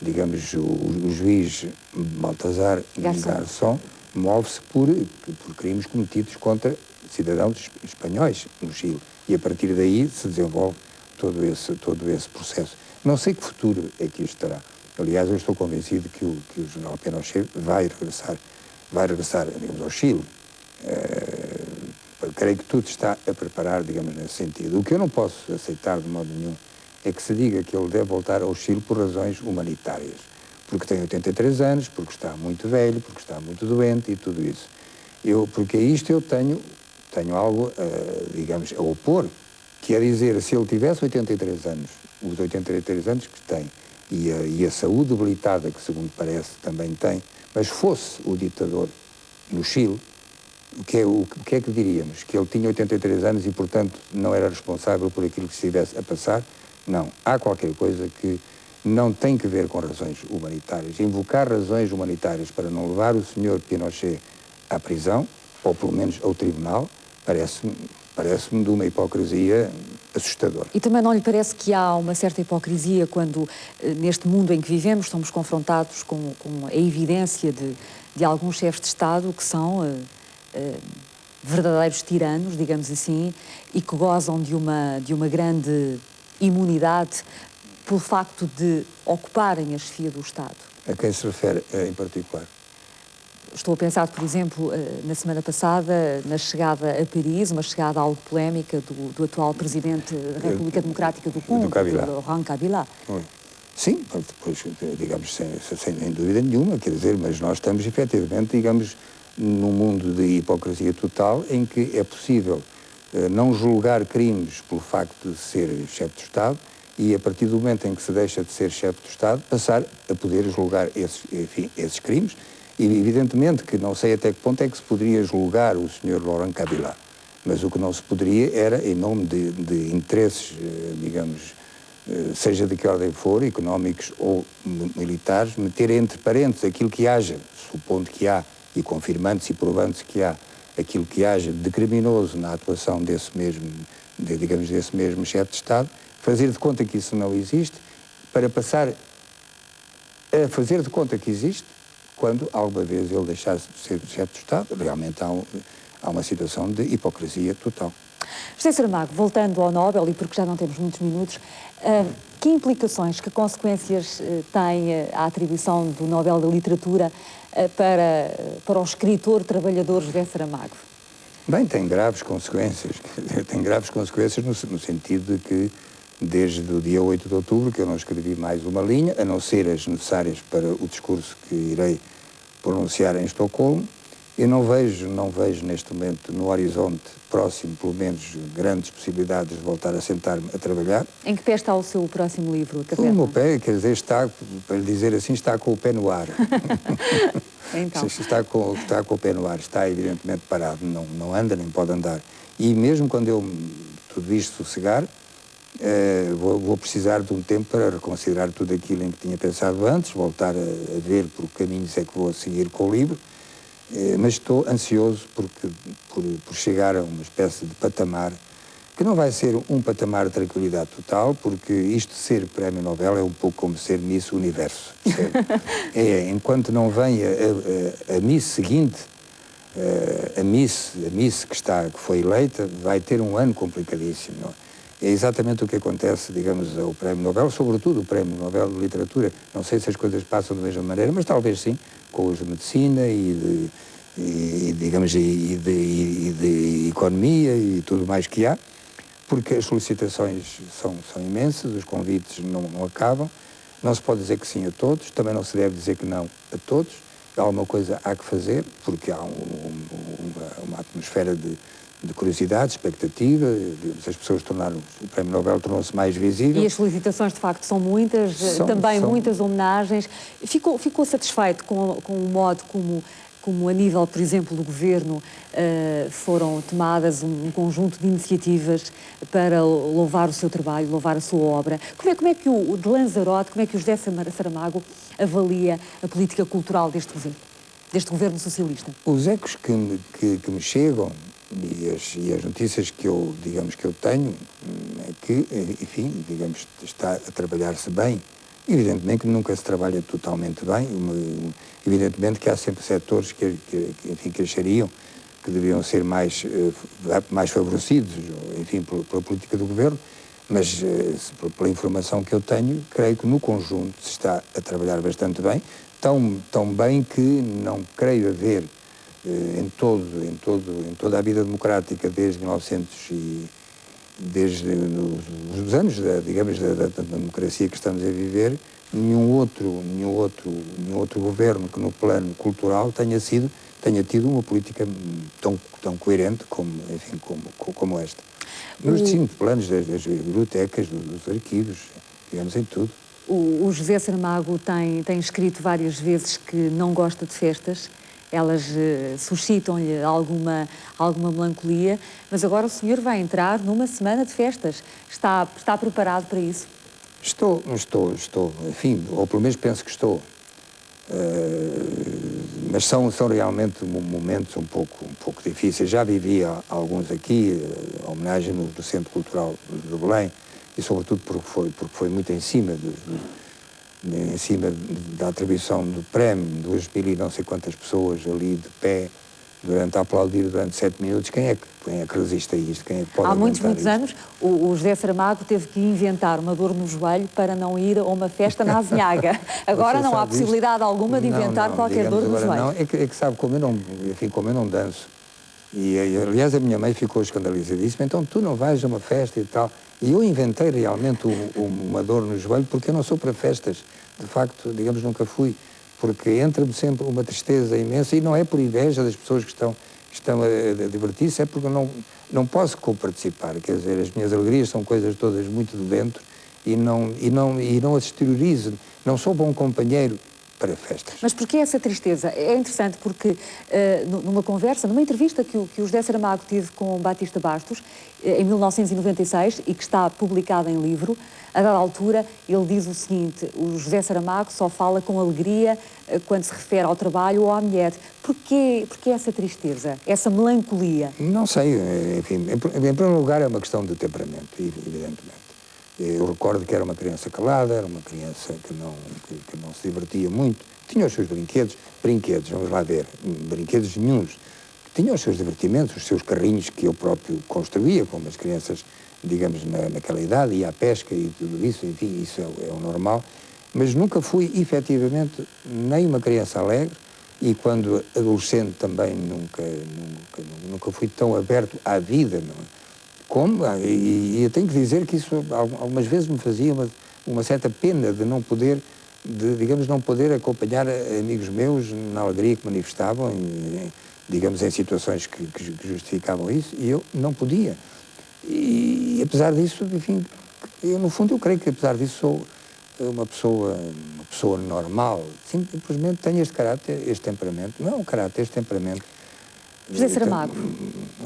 digamos, o juiz Baltasar Garzón move-se por crimes cometidos contra cidadãos espanhóis no Chile. E a partir daí se desenvolve todo esse processo. Não sei que futuro é que isto terá. Aliás, eu estou convencido que o general Pinochet vai regressar, digamos, ao Chile. Creio que tudo está a preparar, digamos, nesse sentido. O que eu não posso aceitar de modo nenhum é que se diga que ele deve voltar ao Chile por razões humanitárias. Porque tem 83 anos, porque está muito velho, porque está muito doente e tudo isso. Porque a isto eu tenho algo, digamos, a opor. Quer dizer, se ele tivesse 83 anos, os 83 anos que tem, e a saúde debilitada, que segundo parece também tem, mas fosse o ditador no Chile, o que é que diríamos? Que ele tinha 83 anos e, portanto, não era responsável por aquilo que se estivesse a passar? Não. Há qualquer coisa que não tem que ver com razões humanitárias. Invocar razões humanitárias para não levar o senhor Pinochet à prisão, ou pelo menos ao tribunal, parece-me de uma hipocrisia assustadora. E também não lhe parece que há uma certa hipocrisia quando, neste mundo em que vivemos, somos confrontados com a evidência de alguns chefes de Estado que são verdadeiros tiranos, digamos assim, e que gozam de uma grande imunidade pelo facto de ocuparem a chefia do Estado? A quem se refere em particular? Estou a pensar, por exemplo, na semana passada, na chegada a Paris, uma chegada algo polémica do atual presidente da República Democrática do Congo, Laurent Kabila. Sim, depois, digamos, sem dúvida nenhuma, quer dizer, mas nós estamos efetivamente, digamos, num mundo de hipocrisia total em que é possível não julgar crimes pelo facto de ser chefe de Estado e, a partir do momento em que se deixa de ser chefe de Estado, passar a poder julgar esses crimes. E, evidentemente, que não sei até que ponto é que se poderia julgar o Sr. Laurent Kabila, mas o que não se poderia era, em nome de interesses, digamos, seja de que ordem for, económicos ou militares, meter entre parênteses aquilo que haja, supondo que há, e confirmando-se e provando-se que há aquilo que haja de criminoso na atuação desse mesmo chefe de Estado, fazer de conta que isso não existe, para passar a fazer de conta que existe, quando alguma vez ele deixasse de ser chefe de Estado. Realmente há uma situação de hipocrisia total. José Saramago, voltando ao Nobel, e porque já não temos muitos minutos, que implicações, que consequências tem a atribuição do Nobel da Literatura para o escritor trabalhador José Saramago? Bem, tem graves consequências. Tem graves consequências no sentido de que, desde o dia 8 de outubro, que eu não escrevi mais uma linha, a não ser as necessárias para o discurso que irei pronunciar em Estocolmo, eu não vejo neste momento, no horizonte próximo, pelo menos, grandes possibilidades de voltar a sentar-me a trabalhar. Em que pé está o seu próximo livro, Caverna? O meu pé, quer dizer, está, para lhe dizer assim, está com o pé no ar. Então. Está com o pé no ar, está evidentemente parado, não anda nem pode andar. E mesmo quando tudo isto sossegar, vou precisar de um tempo para reconsiderar tudo aquilo em que tinha pensado antes, voltar a ver por que caminhos é que vou seguir com o livro. Mas estou ansioso por chegar a uma espécie de patamar que não vai ser um patamar de tranquilidade total, porque isto de ser Prémio Nobel é um pouco como ser Miss Universo. Enquanto não vem a Miss seguinte, a Miss que foi eleita, vai ter um ano complicadíssimo. Não é? É exatamente o que acontece, digamos, ao Prémio Nobel, sobretudo o Prémio Nobel de Literatura. Não sei se as coisas passam da mesma maneira, mas talvez sim, com os de Medicina e de Economia e tudo mais que há, porque as solicitações são imensas, os convites não acabam, não se pode dizer que sim a todos, também não se deve dizer que não a todos, alguma coisa há que fazer, porque há uma atmosfera de curiosidade, expectativa, as pessoas o Prémio Nobel tornou-se mais visível. E as solicitações, de facto, são muitas, também muitas homenagens. Ficou satisfeito com o modo como a nível, por exemplo, do Governo, foram tomadas um conjunto de iniciativas para louvar o seu trabalho, louvar a sua obra? Como é que o de Lanzarote, como é que o José Saramago avalia a política cultural deste governo socialista? Os ecos que me chegam e as notícias que eu tenho é que, enfim, digamos, está a trabalhar-se bem Evidentemente que nunca se trabalha totalmente bem, evidentemente que há sempre setores enfim, que achariam que deveriam ser mais favorecidos, enfim, pela política do governo, mas pela informação que eu tenho, creio que no conjunto se está a trabalhar bastante bem, tão bem que não creio haver em toda a vida democrática desde 1900 desde os anos, digamos, da democracia que estamos a viver, nenhum outro governo que no plano cultural tenha tido uma política tão coerente como esta. Nos distintos planos das bibliotecas, dos arquivos, digamos, em tudo. O José Saramago tem escrito várias vezes que não gosta de festas. Elas suscitam-lhe alguma melancolia, mas agora o senhor vai entrar numa semana de festas. Está preparado para isso? Estou, enfim, ou pelo menos penso que estou. Mas são realmente momentos um pouco difíceis. Já vivi alguns aqui, a homenagem no Centro Cultural de Belém, e sobretudo porque foi muito em cima da atribuição do prémio, 2.000 e não sei quantas pessoas ali de pé, a aplaudir durante 7 minutos. Quem é que resiste a isto? Quem é que pode Há muitos isto? anos, o José Saramago teve que inventar uma dor no joelho para não ir a uma festa na Azinhaga. Agora não há possibilidade alguma de inventar qualquer dor no joelho. Não, é que sabe, como eu não danço, e aliás a minha mãe ficou escandalizadíssima, então tu não vais a uma festa e tal. E eu inventei realmente uma dor no joelho porque eu não sou para festas. De facto, digamos, nunca fui. Porque entra-me sempre uma tristeza imensa, e não é por inveja das pessoas que estão a divertir-se, é porque eu não posso co-participar. Quer dizer, as minhas alegrias são coisas todas muito de dentro e não as exteriorizo. Não sou bom companheiro para festas. Mas porquê essa tristeza? É interessante porque numa conversa, numa entrevista que o José Saramago teve com Batista Bastos, em 1996, e que está publicada em livro, a dada altura ele diz o seguinte: o José Saramago só fala com alegria quando se refere ao trabalho ou à mulher. Porquê essa tristeza, essa melancolia? Não sei, enfim, em primeiro lugar é uma questão de temperamento, evidentemente. Eu recordo que era uma criança calada, era uma criança que não se divertia muito, tinha os seus brinquedos, vamos lá ver, brinquedos nenhuns. Tinha os seus divertimentos, os seus carrinhos que eu próprio construía, como as crianças, digamos, naquela idade, ia à pesca e tudo isso, enfim, isso é o normal. Mas nunca fui, efetivamente, nem uma criança alegre, e quando adolescente também nunca fui tão aberto à vida, não é? E eu tenho que dizer que isso algumas vezes me fazia uma certa pena de não poder, digamos, não poder acompanhar amigos meus na alegria que manifestavam, digamos, em situações que justificavam isso, e eu não podia. E apesar disso, enfim, no fundo eu creio que apesar disso sou uma pessoa normal, simplesmente tenho este caráter, este temperamento, não é um caráter, este temperamento. José Saramago,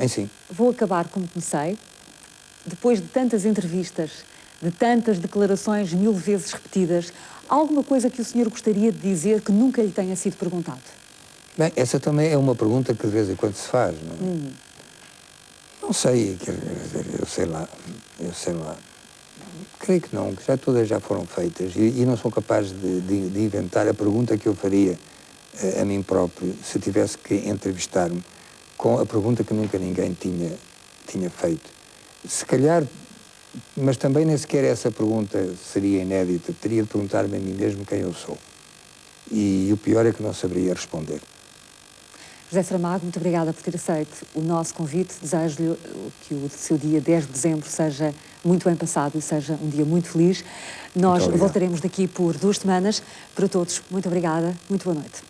sim. Vou acabar como comecei. Depois de tantas entrevistas, de tantas declarações 1000 vezes repetidas, há alguma coisa que o senhor gostaria de dizer que nunca lhe tenha sido perguntado? Bem, essa também é uma pergunta que de vez em quando se faz, não é? Não sei, eu sei lá. Creio que não, que todas já foram feitas, e não sou capaz de inventar a pergunta que eu faria a mim próprio se tivesse que entrevistar-me com a pergunta que nunca ninguém tinha feito. Se calhar, mas também nem sequer essa pergunta seria inédita, teria de perguntar-me a mim mesmo quem eu sou. E o pior é que não saberia responder. José Saramago, muito obrigada por ter aceito o nosso convite. Desejo-lhe que o seu dia 10 de dezembro seja muito bem passado e seja um dia muito feliz. Nós voltaremos daqui por 2 semanas. Para todos, muito obrigada, muito boa noite.